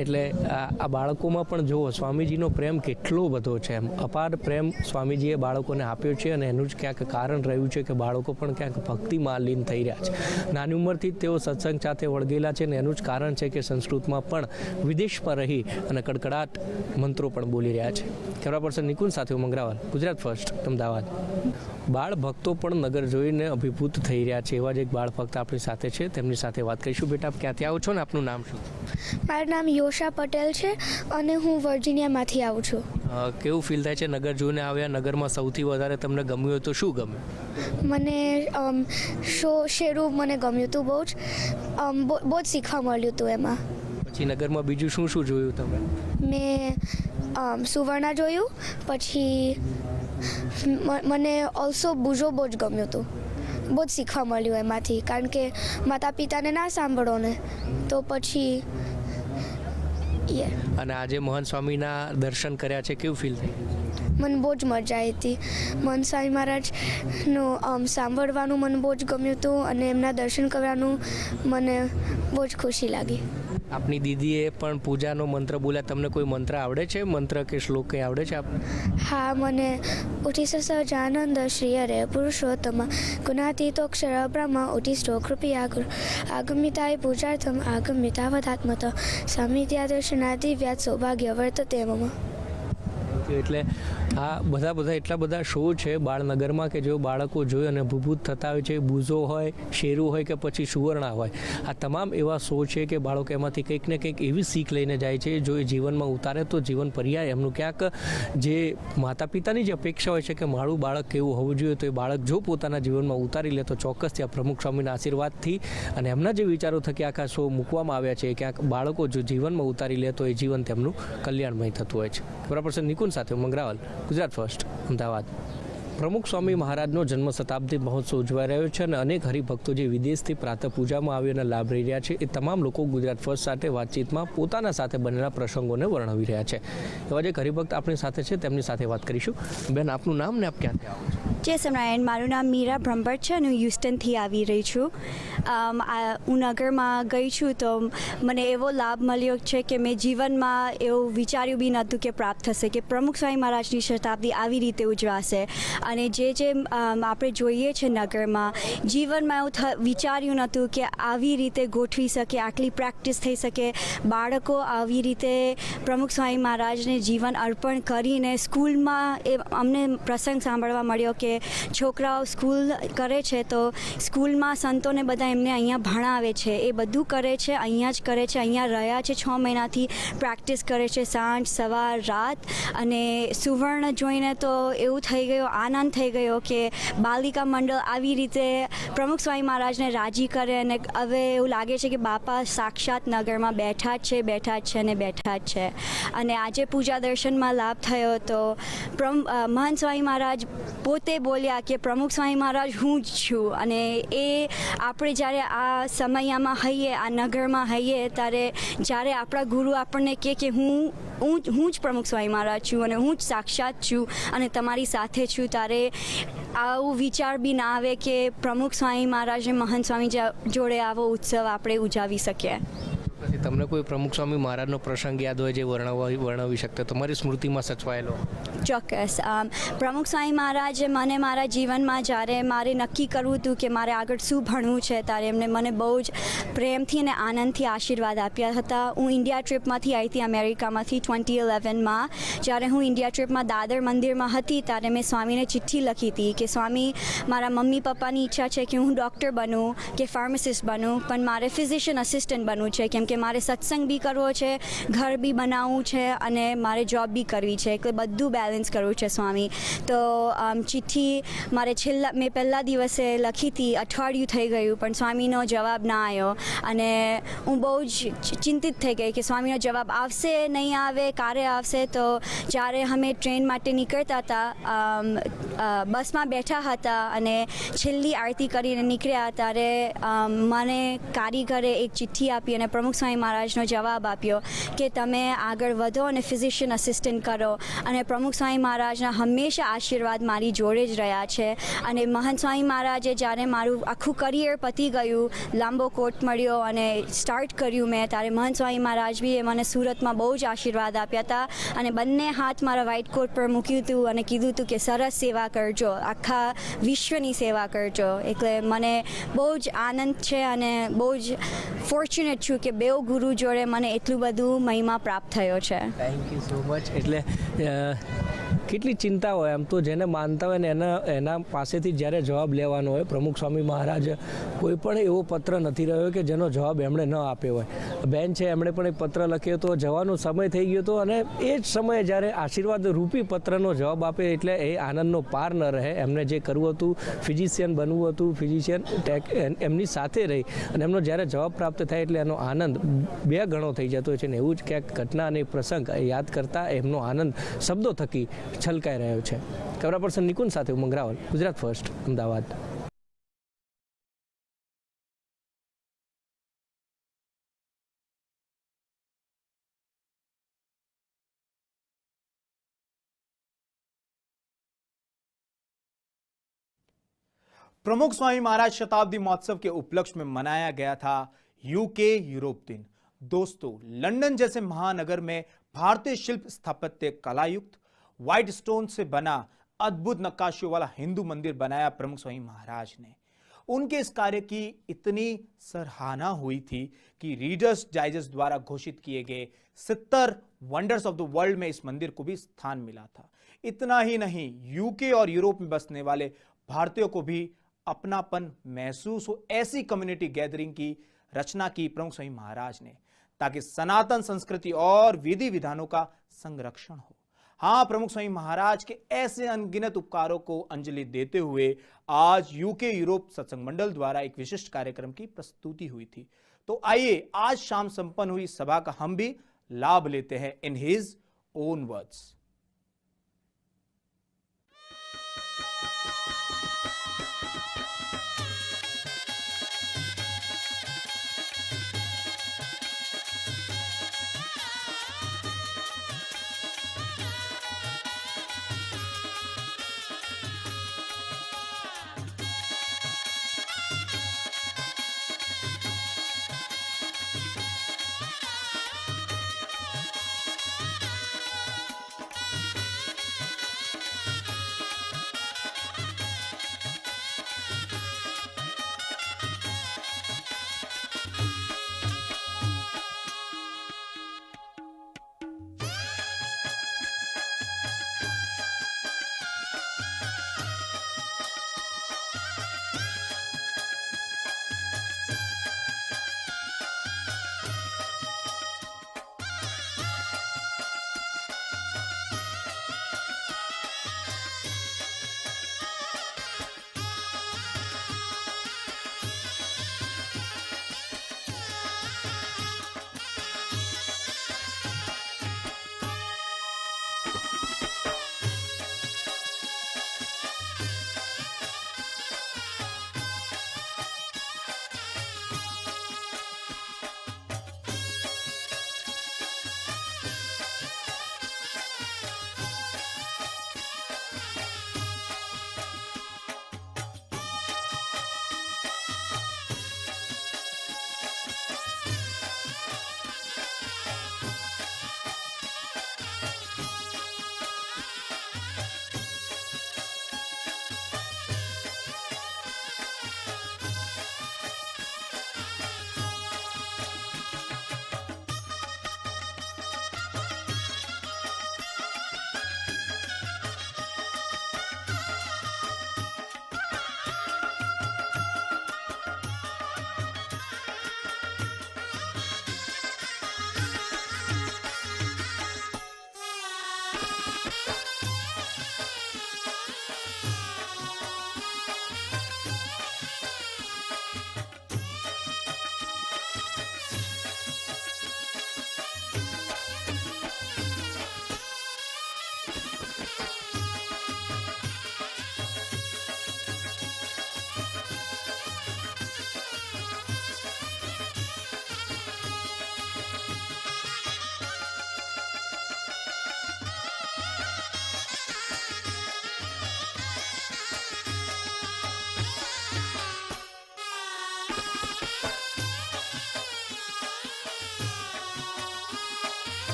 એટલે આ બાળકોમાં પણ જુઓ સ્વામીજીનો પ્રેમ કેટલો બધો છે, એમ અપાર પ્રેમ સ્વામીજીએ બાળકોને આપ્યો છે અને એનું જ ક્યાંક કારણ રહ્યું છે કે બાળકો પણ ક્યાંક ભક્તિમાં લીન થઈ રહ્યા છે. નાની ઉંમરથી જ તેઓ સત્સંગ સાથે વળગેલા છે અને એનું જ કારણ છે કે સંસ્કૃતમાં પણ વિદેશમાં રહી અને કડકડાટ મંત્રો પણ બોલી રહ્યા છે. કેમેરા પર્સન નિકુંજ સાથે મંગરાવલ, ગુજરાત ફર્સ્ટ, અમદાવાદ. બાળ ભક્તો પણ નગર જોઈને અભિભૂત થઈ રહ્યા છે. એવા જ એક બાળ ભક્ત આપણી સાથે છે, તેમની સાથે વાત કરીશું. બેટા, આપ ક્યાંથી આવો છો ને આપનું નામ શું? મારું નામ યોશા પટેલ છે અને હું વર્જિનિયામાંથી આવું છું. કેવું ફીલ થાય છે નગર જોઈને આવ્યા? નગરમાં સૌથી વધારે તમને ગમ્યું હોય તો શું ગમ્યું? મને શેરું મને ગમ્યું હતું બહુ જ શીખવા મળ્યું હતું એમાં. પછી નગરમાં બીજું શું શું જોયું તમે? મેં સુવર્ણા જોયું, પછી મને ઓલ્સો બુજો બહુ જ ગમ્યું હતું. બહુ જ શીખવા મળ્યું એમાંથી, કારણ કે માતા પિતાને ના સાંભળો ને તો પછી. અને આજે મહંત સ્વામીના દર્શન કર્યા છે, કેવું ફીલ થઈ? મને બહુ જ મજા આવી હતી. મહંત સ્વામી મહારાજનું સાંભળવાનું મને બહુ જ ગમ્યું હતું અને એમના દર્શન કરવાનું મને બહુ જ ખુશી લાગી. આપની દીદીએ પણ પૂજાનો મંત્ર બોલ્યા, તમને કોઈ મંત્ર આવડે છે? મંત્ર કે શ્લોક કંઈ આવડે છે આપને? હા, મને ઉઠિસ્થ સહજાનંદ શ્રી હરે પુરુષોત્તમ ગુણાતીતોક્ષર બ્રહ્મ ઉઠિષ્ઠો કૃપયા ગુરુ આગમ્યતાય પૂજાર્થમ આગમ્યતા વદાત્મત સામિધ્યા દર્શનાદિવ્યાત સૌભાગ્ય વર્તતે મમ. એટલે આ બધા એટલા બધા શો છે બાળનગરમાં કે જો બાળકો જોઈ અને ભૂભૂત થતા હોય છે. બૂઝો હોય, શેરું હોય કે પછી સુવર્ણા હોય, આ તમામ એવા શો છે કે બાળકો એમાંથી કંઈક ને કંઈક એવી શીખ લઈને જાય છે જો એ જીવનમાં ઉતારે તો જીવન પર્યાય એમનું ક્યાંક જે માતા પિતાની જે અપેક્ષા હોય છે કે મારું બાળક કેવું હોવું જોઈએ તો એ બાળક જો પોતાના જીવનમાં ઉતારી લે તો ચોક્કસથી આ પ્રમુખ સ્વામીના આશીર્વાદથી અને એમના જે વિચારો થકી આખા શો મૂકવામાં આવ્યા છે ક્યાંક બાળકો જો જીવનમાં ઉતારી લે તો એ જીવન તેમનું કલ્યાણમય થતું હોય છે. બરાબર. નિકુંજ સાથે મંગરાવલ, ગુજરાત ફર્સ્ટ, અમદાવાદ. પ્રમુખ સ્વામી મહારાજનો જન્મ શતાબ્દી મહોત્સવ ઉજવાઈ રહ્યો છે અને અનેક હરિભક્તો જે વિદેશથી પ્રાતઃ પૂજામાં આવી અને લાભ લઈ રહ્યા છે એ તમામ લોકો ગુજરાત ફર્સ્ટ સાથે વાતચીતમાં પોતાના સાથે બનેલા પ્રસંગોને વર્ણવી રહ્યા છે. એવા જે હરિભક્ત આપણી સાથે છે તેમની સાથે વાત કરીશું. બેન, આપનું નામ ને આપ ક્યાંથી આવો છો? જય સ્વામિનારાયણ. મારું નામ મીરા બ્રહ્મભટ્ટ છે અને હું હ્યુસ્ટનથી આવી રહી છું. હું નગરમાં ગઈ છું તો મને એવો લાભ મળ્યો છે કે મેં જીવનમાં એવું વિચાર્યું બી નહોતું કે પ્રાપ્ત થશે કે પ્રમુખ સ્વામી મહારાજની શતાબ્દી આવી રીતે ઉજવાશે. અને જે આપણે જોઈએ છે નગરમાં, જીવનમાં એવું વિચાર્યું નહોતું કે આવી રીતે ગોઠવી શકે, આટલી પ્રેક્ટિસ થઈ શકે. બાળકો આવી રીતે પ્રમુખ સ્વામી મહારાજને જીવન અર્પણ કરીને સ્કૂલમાં અમને પ્રસંગ સાંભળવા મળ્યો કે છોકરાઓ સ્કૂલ કરે છે તો સ્કૂલમાં સંતોને બધા એમને અહીંયા ભણાવે છે. એ બધું કરે છે, અહીંયા જ કરે છે, અહીંયા રહ્યા છે 6 મહિનાથી પ્રેક્ટિસ કરે છે, સાંજ સવાર રાત. અને સુવર્ણ જોઈને તો એવું થઈ ગયું, આનંદ થઈ ગયો કે બાલિકા મંડળ આવી રીતે પ્રમુખ સ્વામી મહારાજને રાજી કરે અને હવે એવું લાગે છે કે બાપા સાક્ષાત નગરમાં બેઠા જ છે, બેઠા જ છે અને બેઠા જ છે. અને આજે પૂજા દર્શનમાં લાભ થયો તો મહંત સ્વામી મહારાજ પોતે બોલ્યા કે પ્રમુખ સ્વામી મહારાજ હું જ છું. અને એ આપણે જ્યારે આ સમયમાં હઈએ, આ નગરમાં હઈએ, ત્યારે જ્યારે આપણા ગુરુ આપણને કે હું જ પ્રમુખ સ્વામી મહારાજ છું અને હું જ સાક્ષાત છું અને તમારી સાથે છું, ત્યારે આવું વિચાર બી ના આવે કે પ્રમુખ સ્વામી મહારાજને મહંત સ્વામી જોડે આવો ઉત્સવ આપણે ઉજવી શકીએ. તમને કોઈ પ્રમુખ સ્વામી મહારાજનો પ્રસંગ યાદ હોય જે વર્ણવી શકતો તમારી સ્મૃતિમાં સચવાયેલો? ચોક્કસ. પ્રમુખ સ્વામી મહારાજે મને મારા જીવનમાં જ્યારે મારે નક્કી કરવું હતું કે મારે આગળ શું ભણવું છે ત્યારે એમને મને બહુ જ પ્રેમથી અને આનંદથી આશીર્વાદ આપ્યા હતા. હું ઇન્ડિયા ટ્રીપમાંથી આવી હતી અમેરિકામાંથી 2011માં. જ્યારે હું ઇન્ડિયા ટ્રીપમાં દાદર મંદિરમાં હતી ત્યારે મેં સ્વામીને ચિઠ્ઠી લખી હતી કે સ્વામી, મારા મમ્મી પપ્પાની ઈચ્છા છે કે હું ડૉક્ટર બનું કે ફાર્માસિસ્ટ બનું, પણ મારે ફિઝિશિયન અસિસ્ટન્ટ બનવું છે કેમ કે મારે સત્સંગ બી કરવો છે, ઘર બી બનાવવું છે અને મારે જોબ બી કરવી છે, એટલે બધું બેલેન્સ કરવું છે સ્વામી. તો ચિઠ્ઠી મેં પહેલા દિવસે લખી હતી, અઠવાડિયું થઈ ગયું પણ સ્વામીનો જવાબ ના આવ્યો અને હું બહુ જ ચિંતિત થઈ ગઈ કે સ્વામીનો જવાબ આવશે નહીં આવે, ક્યારે આવશે. તો જ્યારે અમે ટ્રેન માટે નીકળતા હતા, બસમાં બેઠા હતા અને છેલ્લી આરતી કરીને નીકળ્યા ત્યારે મને કારીગરે એક ચિઠ્ઠી આપી અને પ્રમુખ સ્વામી મહારાજનો જવાબ આપ્યો કે તમે આગળ વધો અને ફિઝિશિયન અસિસ્ટન્ટ કરો. અને પ્રમુખ સ્વામી મહારાજના હંમેશા આશીર્વાદ મારી જોડે જ રહ્યા છે. અને મહંત સ્વામી મહારાજે જ્યારે મારું આખું કરિયર પતી ગયું, લાંબો કોટ મળ્યો અને સ્ટાર્ટ કર્યું મેં, ત્યારે મહંત સ્વામી મહારાજ બી મને સુરતમાં બહુ જ આશીર્વાદ આપ્યા હતા અને બંને હાથ મારા વ્હાઇટ કોટ પર મૂક્યું હતું અને કીધું હતું કે સરસ સેવા કરજો, આખા વિશ્વની સેવા કરજો. એટલે મને બહુ જ આનંદ છે અને બહુ જ ફોર્ચ્યુનેટ છું કે બેઉ ગુરુ જોડે મને એટલું બધું મહિમા પ્રાપ્ત થયો છે. Thank you so much. એટલે કેટલી ચિંતા હોય આમ તો જેને માનતા હોય ને એના પાસેથી જ્યારે જવાબ લેવાનો હોય. પ્રમુખ સ્વામી મહારાજ કોઈ પણ એવો પત્ર નથી રહ્યો કે જેનો જવાબ એમણે ન આપ્યો હોય. બેન છે એમણે પણ એક પત્ર લખ્યો હતો, જવાનો સમય થઈ ગયો હતો અને એ જ સમયે જ્યારે આશીર્વાદ રૂપી પત્રનો જવાબ આપે એટલે એ આનંદનો પાર ન રહે. એમને જે કરવું હતું, ફિઝિશિયન બનવું હતું, ફિઝિશિયન એમની સાથે રહી અને એમનો જ્યારે જવાબ પ્રાપ્ત થાય એટલે એનો આનંદ 2 ગણો થઈ જતો હોય છે. ને એવું જ ક્યાંક ઘટના અને પ્રસંગ યાદ કરતા એમનો આનંદ શબ્દો થકી છલકાઈ રહ્યો છે. કેમેરા પર્સન નિકુંજ સાથે મંગરાવલ, ગુજરાત ફર્સ્ટ, અમદાવાદ. प्रमुख स्वामी महाराज शताब्दी महोत्सव के उपलक्ष्य में मनाया गया था यूके यूरोप दिन. दोस्तों, लंदन जैसे महानगर में भारतीय शिल्प स्थापत्य कलायुक्त व्हाइट स्टोन से बना अद्भुत नक्काशियों वाला हिंदू मंदिर बनाया प्रमुख स्वामी महाराज ने. उनके इस कार्य की इतनी सराहना हुई थी कि रीडर्स डाइजेस्ट द्वारा घोषित किए गए 70 वंडर्स ऑफ द वर्ल्ड में इस मंदिर को भी स्थान मिला था. इतना ही नहीं, यूके और यूरोप में बसने वाले भारतीयों को भी अपनापन महसूस हो, ऐसी कम्युनिटी गैदरिंग की रचना की प्रमुख स्वामी महाराज ने, ताकि सनातन संस्कृति और विधि विधानों का संरक्षण हो। हाँ, प्रमुख स्वामी महाराज के ऐसे अनगिनत उपकारों को अंजलि देते हुए आज यूके यूरोप सत्संग मंडल द्वारा एक विशिष्ट कार्यक्रम की प्रस्तुति हुई थी। तो आइए आज शाम संपन्न हुई सभा का हम भी लाभ लेते हैं इन हिज ओन वर्ड्स।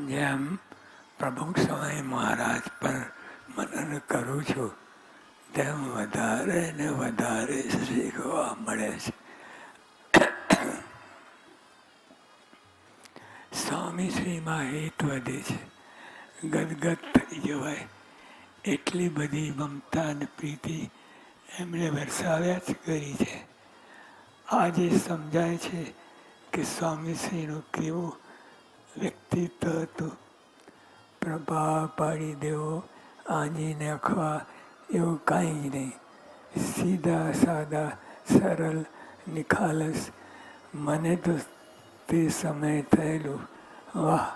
જેમ પ્રમુખ સ્વામી મહારાજ પર મનન કરું છું તેમ વધારે ને વધારે શીખવા મળે છે. સ્વામીશ્રીમાં હિત વધે છે, ગદગદ થઈ જવાય એટલી બધી મમતા અને પ્રીતિ એમણે વરસાવ્યા જ કરી છે. આજે સમજાય છે કે સ્વામીશ્રીનું કેવું વ્યક્તિત્વ હતું. પ્રભાવ પાડી દેવો, આંજીને અખવા એવું કાંઈ જ નહીં. સીધા સાદા સરળ નિખાલસ. મને તો તે સમયે થયેલું, વાહ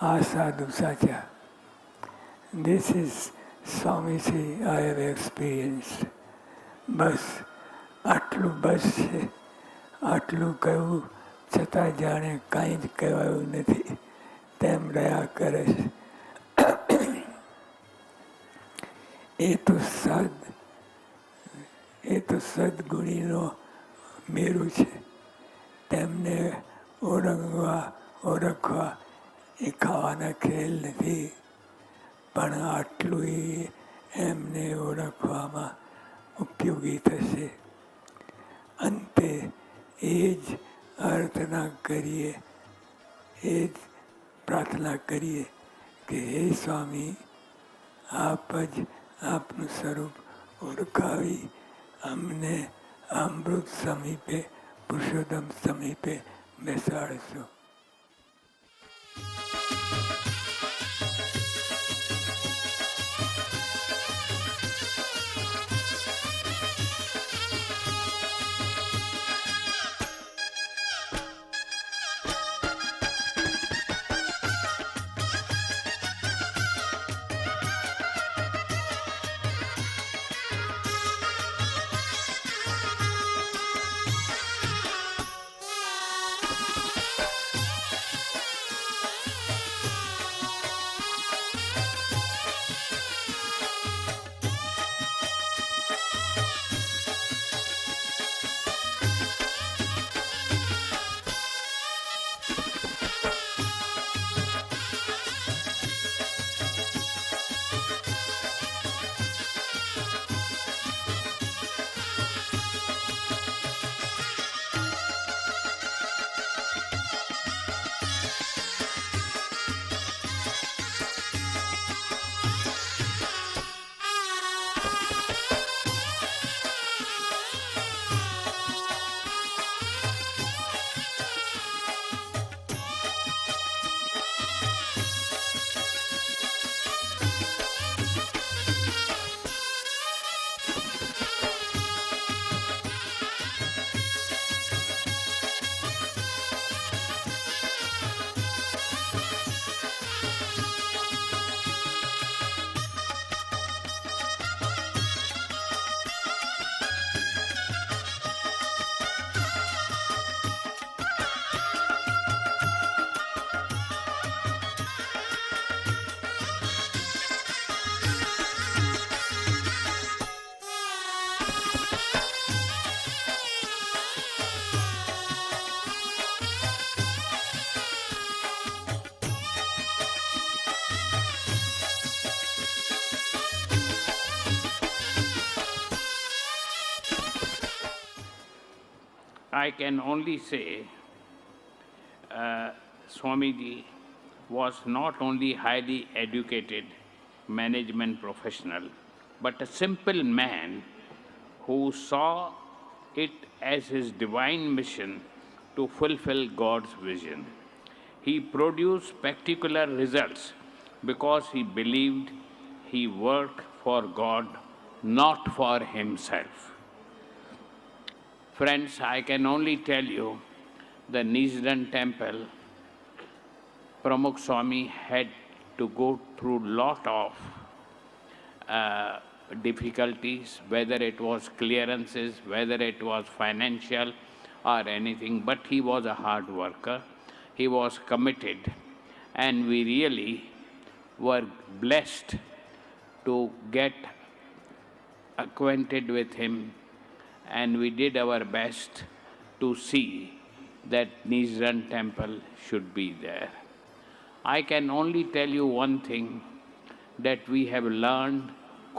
આ સાધુ સાચા. This is Swamishri I have experienced. બસ આટલું બસ છે. આટલું કહેવું છતાં જાણે કાંઈ જ કહેવાયું નથી તેમ રહ્યા કરે છે. એ તો સદગુણીનો મેરુ છે. તેમને ઓળખવા એ ખાવાના ખેલ નથી, પણ આટલું એમને ઓળખવામાં ઉપયોગી થશે. અંતે એ જ અર્થના કરીએ, એ જ પ્રાર્થના કરીએ કે હે સ્વામી, આપ જ આપનું સ્વરૂપ ઓળખાવી અમને અમૃત સમીપે, Purushottam સમીપે બેસાડશો. I can only say Swamiji was not only highly educated management professional, but a simple man who saw it as his divine mission to fulfill God's vision. He produced spectacular results because he believed he worked for God, not for himself. Friends, I can only tell you the Nizdan temple, Pramukh Swami had to go through lot of difficulties, whether it was clearances, whether it was financial or anything, but he was a hard worker, he was committed, and we really were blessed to get acquainted with him, and we did our best to see that Nizdan temple should be there. I can only tell you one thing, that we have learned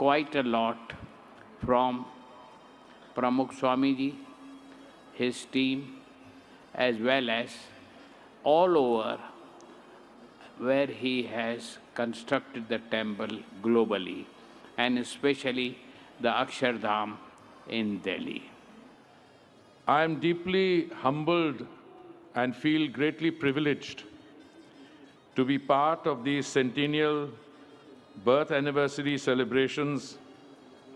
quite a lot from Pramukh Swamiji, his team, as well as all over where he has constructed the temple globally, and especially the Akshardham in Delhi. I am deeply humbled and feel greatly privileged to be part of these centennial birth anniversary celebrations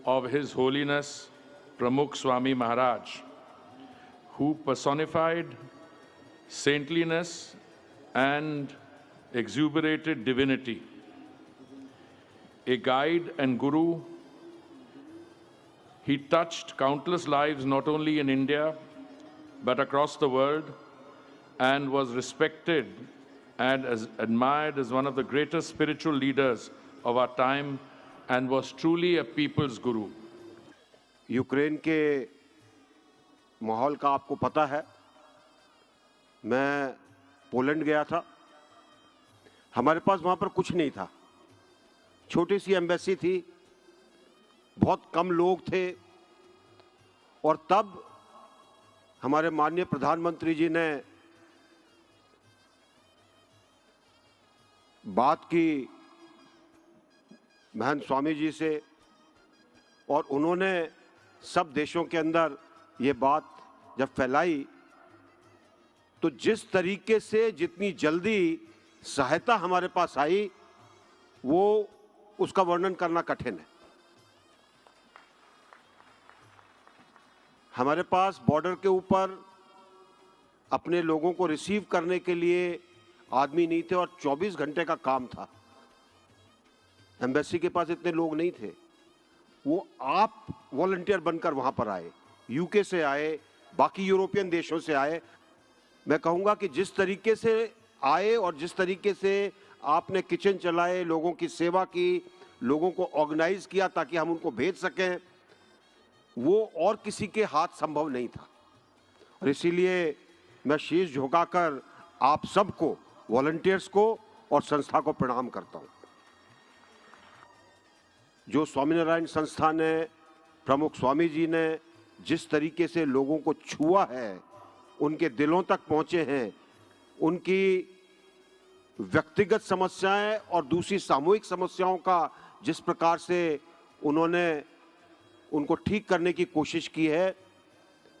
of His Holiness Pramukh Swami Maharaj, who personified saintliness and exuberated divinity. A guide and guru, he touched countless lives not only in India but across the world, and was respected and as admired as one of the greatest spiritual leaders of our time and was truly a people's guru. Ukraine के माहौल का आपको पता है। मैं Poland गया था, हमारे पास वहाँ पर कुछ नहीं था, छोटी सी एम्बेसी थी, बहुत कम लोग थे, और तब हमारे माननीय प्रधानमंत्री जी ने बात की महंत स्वामी जी से, और उन्होंने सब देशों के अंदर ये बात जब फैलाई तो जिस तरीके से जितनी जल्दी सहायता हमारे पास आई वो उसका वर्णन करना कठिन है। हमारे पास बॉर्डर के ऊपर अपने लोगों को रिसीव करने के लिए आदमी नहीं थे और 24 घंटे का काम था। एम्बेसी के पास इतने लोग नहीं थे, वो आप वॉलंटियर बनकर वहां पर आए, यूके से आए, बाकी यूरोपियन देशों से आए। मैं कहूंगा कि जिस तरीके से आए और जिस तरीके से आपने किचन चलाए, लोगों की सेवा की, लोगों को ऑर्गेनाइज किया ताकि हम उनको भेज सकें, वो और किसी के हाथ संभव नहीं था। और इसीलिए मैं शीश झुकाकर आप सबको, वॉलंटियर्स को और संस्था को प्रणाम करता हूं। जो स्वामीनारायण संस्था ने, प्रमुख स्वामी जी ने जिस तरीके से लोगों को छुआ है, उनके दिलों तक पहुंचे हैं, उनकी व्यक्तिगत समस्याएं और दूसरी सामूहिक समस्याओं का जिस प्रकार से उन्होंने उनको ठीक करने की कोशिश की है,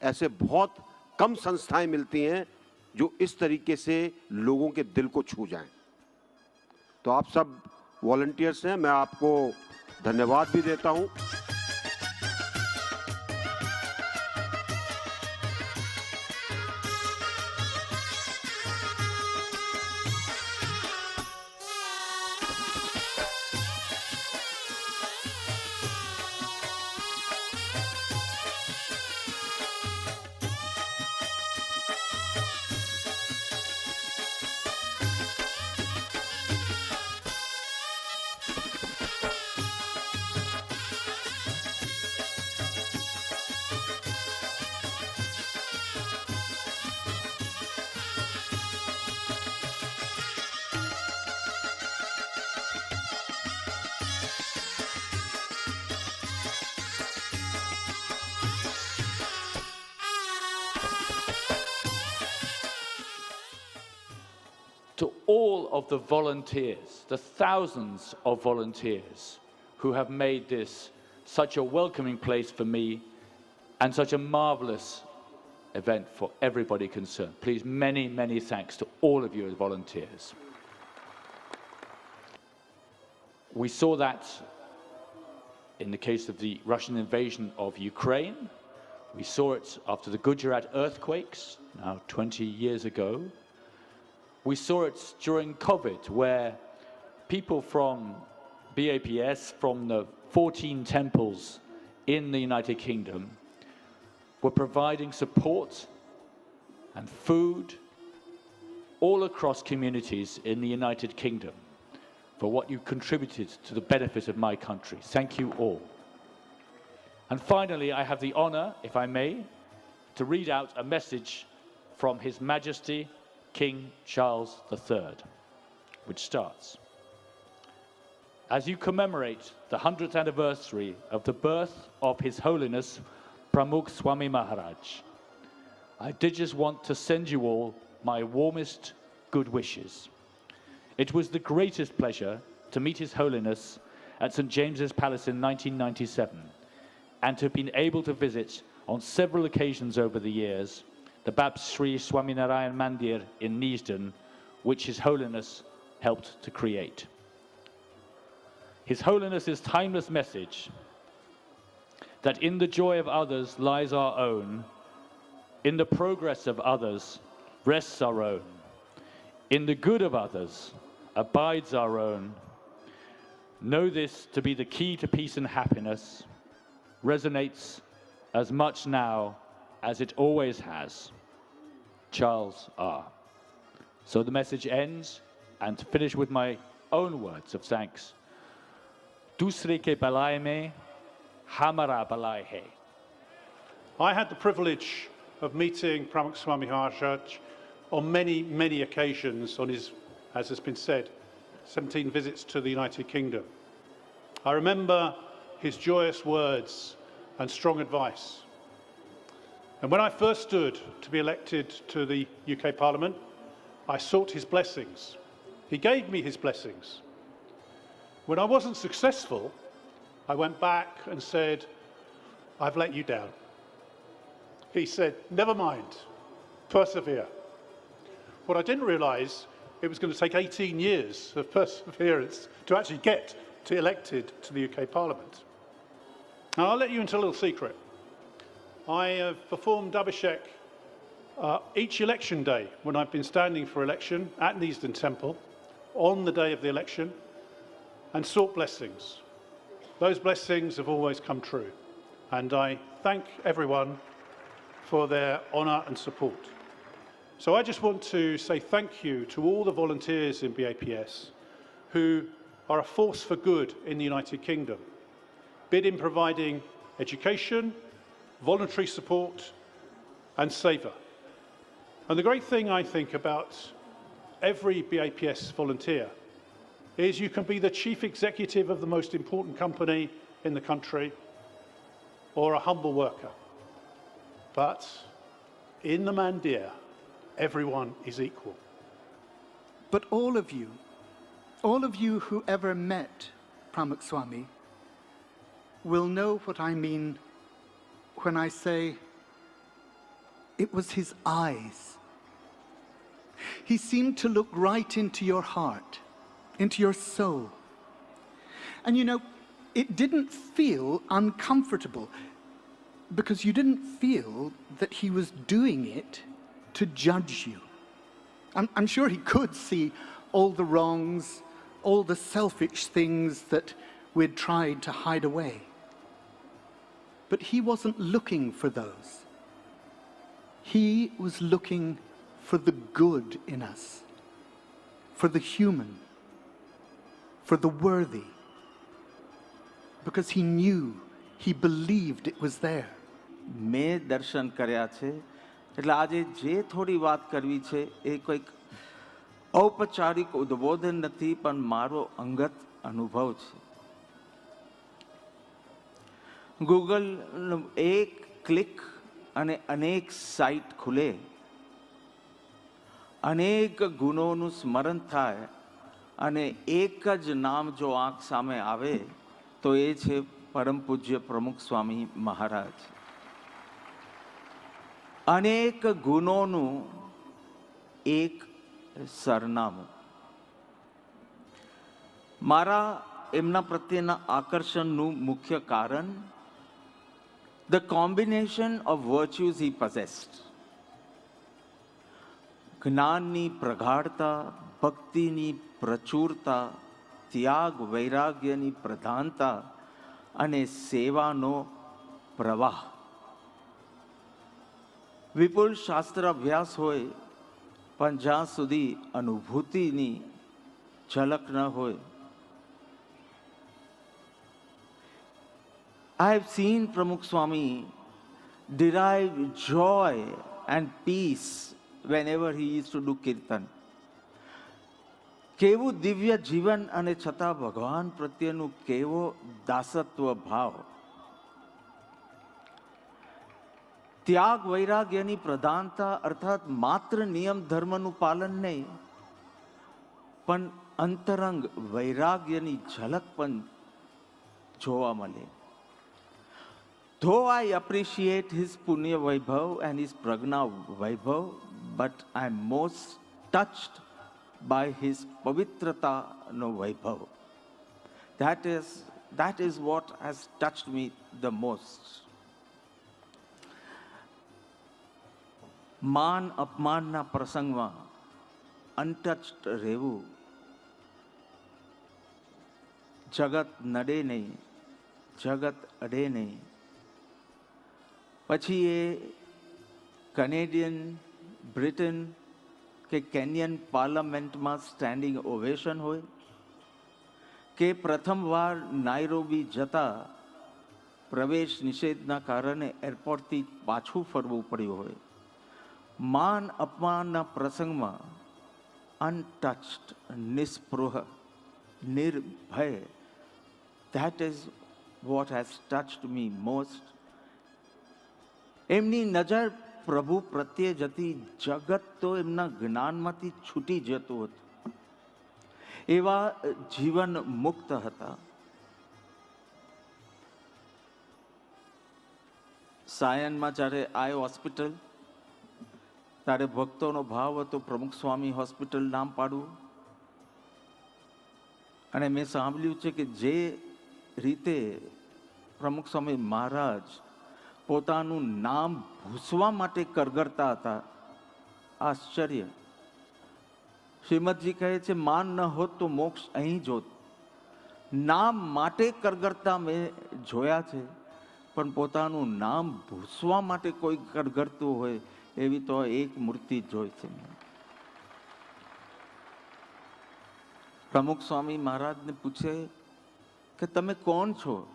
ऐसे बहुत कम संस्थाएं मिलती हैं जो इस तरीके से लोगों के दिल को छू जाएं। तो आप सब वॉलंटियर्स हैं, मैं आपको धन्यवाद भी देता हूं। To all of the volunteers, the thousands of volunteers who have made this such a welcoming place for me and such a marvelous event for everybody concerned. Please, many, many thanks to all of you as volunteers. We saw that in the case of the Russian invasion of Ukraine. We saw it after the Gujarat earthquakes, now 20 years ago. We saw it during COVID, where people from BAPS, from the 14 temples in the United Kingdom, were providing support and food all across communities in the United Kingdom for what you contributed to the benefit of my country. Thank you all. And finally, I have the honor, if I may, to read out a message from His Majesty King Charles III, which starts: as you commemorate the 100th anniversary of the birth of His Holiness Pramukh Swami Maharaj, I did just want to send you all my warmest good wishes. It was the greatest pleasure to meet His Holiness at St. James's Palace in 1997, and to have been able to visit on several occasions over the years the Bab Sri Swaminarayan Mandir in Neasden, which His Holiness helped to create. His Holiness's timeless message that in the joy of others lies our own, in the progress of others rests our own, in the good of others abides our own. Know this to be the key to peace and happiness, resonates as much now as it always has. Charles R. So the message ends and to finish with my own words of thanks. Dusre ke balai mein hamara balai hai. I had the privilege of meeting Pramukh Swami Maharaj on many, many occasions on his, as has been said, 17 visits to the United Kingdom. I remember his joyous words and strong advice. And when I first stood to be elected to the UK Parliament, I sought his blessings. He gave me his blessings. When I wasn't successful, I went back and said, I've let you down. He said, never mind, persevere. What I didn't realise, it was going to take 18 years of perseverance to actually get to elected to the UK Parliament. Now, I'll let you into a little secret. I have performed Abhishek each election day when I've been standing for election at Neasden Temple on the day of the election and sought blessings. Those blessings have always come true, and I thank everyone for their honour and support. So I just want to say thank you to all the volunteers in BAPS who are a force for good in the United Kingdom, be it in providing education, voluntary support and savour. And the great thing I think about every BAPS volunteer is you can be the chief executive of the most important company in the country or a humble worker. But in the Mandir, everyone is equal. But all of you who ever met Pramukh Swami will know what I mean when I say it was his eyes. He seemed to look right into your heart, into your soul. And you know, it didn't feel uncomfortable because you didn't feel that he was doing it to judge you. I'm sure he could see all the wrongs, all the selfish things that we'd tried to hide away. But he wasn't looking for those. He was looking for the good in us, for the human, for the worthy, because he knew, he believed it was there. મેં દર્શન કર્યા છે એટલે આજે જે થોડી વાત કરવી છે એ કોઈક ઔપચારિક ઉદ્બોધન નથી પણ મારો અંગત અનુભવ છે. ગૂગલ એક ક્લિક અને અનેક સાઇટ ખુલે, અનેક ગુણોનું સ્મરણ થાય અને એક જ નામ જો આંખ સામે આવે તો એ છે પરમ પૂજ્ય પ્રમુખ સ્વામી મહારાજ. અનેક ગુણોનું એક સરનામું. મારા એમના પ્રત્યેના આકર્ષણનું મુખ્ય કારણ the combination of virtues he possessed. જ્ઞાનની પ્રગાઢતા, ભક્તિની પ્રચુરતા, ત્યાગ વૈરાગ્યની પ્રધાનતા અને સેવાનો પ્રવાહ. વિપુલ શાસ્ત્ર અભ્યાસ હોય પણ જ્યાં સુધી અનુભૂતિની ઝલક ન હોય. I have seen Pramukh Swami derive joy and peace whenever he used to do kirtan. કેવું દિવ્ય જીવન અને છતાં ભગવાન પ્રત્યેનું કેવો દાસત્વ ભાવ. ત્યાગ વૈરાગ્યની પ્રધાનતા અર્થાત માત્ર નિયમ ધર્મનું પાલન નહીં પણ અંતરંગ વૈરાગ્યની ઝલક પણ જોવા મળે. Though I appreciate his Punya Vaibhav and his Pragna Vaibhav, but I am most touched by his Pavitrata no Vaibhav. That is what has touched me the most. માન અપમાનના પ્રસંગમાં અનટચ્ડ રહેવું, જગત નડે નહીં, જગત અડે નહીં. પછી એ કનેડિયન, બ્રિટન કે કેન્યન પાર્લામેન્ટમાં સ્ટેન્ડિંગ ઓવેશન હોય, કે પ્રથમવાર નાઇરોબી જતા પ્રવેશ નિષેધના કારણે એરપોર્ટથી પાછું ફરવું પડ્યું હોય, માન અપમાનના પ્રસંગમાં અનટચ્ડ, નિસ્પૃહ, નિર્ભય, that is what has touched me most. એમની નજર પ્રભુ પ્રત્યે જતી, જગત તો એમના જ્ઞાનમાંથી છૂટી જતું હતું. એવા જીવન મુક્ત હતા. સાયનમાં જ્યારે આયો હોસ્પિટલ, ત્યારે ભક્તોનો ભાવ હતો પ્રમુખ સ્વામી હોસ્પિટલ નામ પાડવું. અને મેં સાંભળ્યું છે કે જે રીતે પ્રમુખ સ્વામી મહારાજ પોતાનું નામ ભૂસવા માટે કરગરતા હતા, આશ્ચર્ય. શ્રીમદજી કહે છે માન ન હોત તો મોક્ષ અહીં જોત. નામ માટે કરગરતા મેં જોયા છે, પણ પોતાનું નામ ભૂસવા માટે કોઈ કરગરતું હોય એવી તો એક મૂર્તિ જોઈ છે. પ્રમુખ સ્વામી મહારાજને પૂછે કે તમે કોણ છો,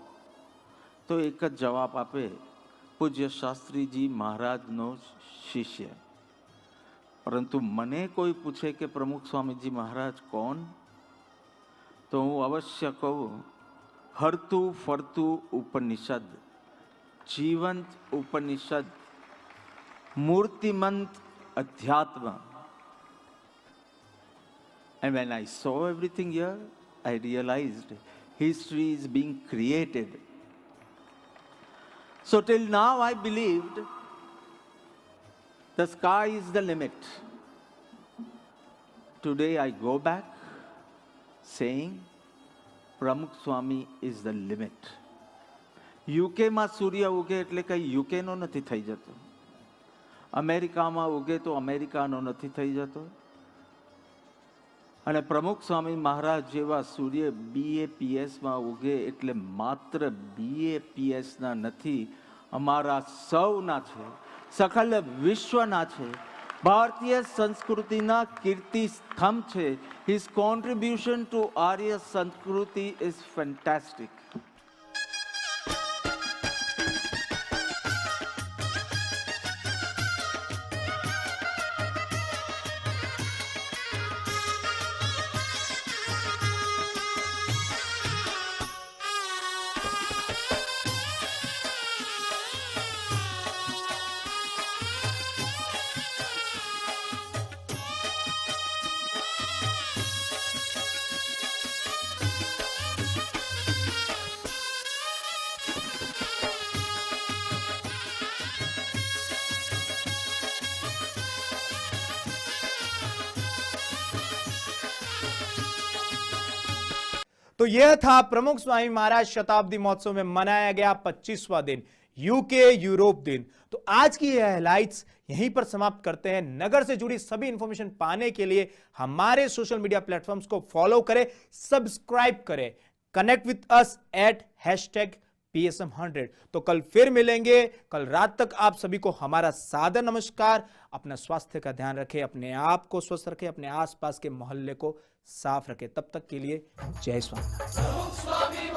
તો એક જ જવાબ આપે, પૂજ્ય શાસ્ત્રીજી મહારાજનો શિષ્ય. પરંતુ મને કોઈ પૂછે કે પ્રમુખ સ્વામીજી મહારાજ કોણ, તો હું અવશ્ય કહું, હરતું ફરતું ઉપનિષદ, જીવંત ઉપનિષદ, મૂર્તિમંત અધ્યાત્મ. And when I saw everything here, I realized history is being created. So till now I believed the sky is the limit. Today I go back saying Pramukh Swami is the limit. યુકેમાં સૂર્ય ઉગે એટલે કંઈ યુકેનો નથી થઈ જતો, અમેરિકામાં ઉગે તો અમેરિકાનો નથી થઈ જતો. અને પ્રમુખ સ્વામી મહારાજ જેવા સૂર્ય BAPSમાં ઉગે એટલે માત્ર BAPSના નથી, અમારા સૌના છે, સકલ વિશ્વના છે, ભારતીય સંસ્કૃતિના કીર્તિ સ્તંભ છે. His contribution to Arya Sanskriti is fantastic. तो यह था प्रमुख स्वामी महाराज शताब्दी महोत्सव में मनाया गया 25वां दिन, यूके यूरोप दिन। तो आज की यह हाइलाइट्स यहीं पर समाप्त करते हैं। नगर से जुड़ी सभी इंफॉर्मेशन पाने के लिए हमारे सोशल मीडिया प्लेटफॉर्म्स को फॉलो करें, सब्सक्राइब करें, कनेक्ट विद अस @PSM100। तो कल फिर मिलेंगे। कल रात तक आप सभी को हमारा सादर नमस्कार। अपना स्वास्थ्य का ध्यान रखें, अपने आप को स्वस्थ रखें, अपने आसपास के मोहल्ले को साफ रखें। तब तक के लिए जय स्वामी।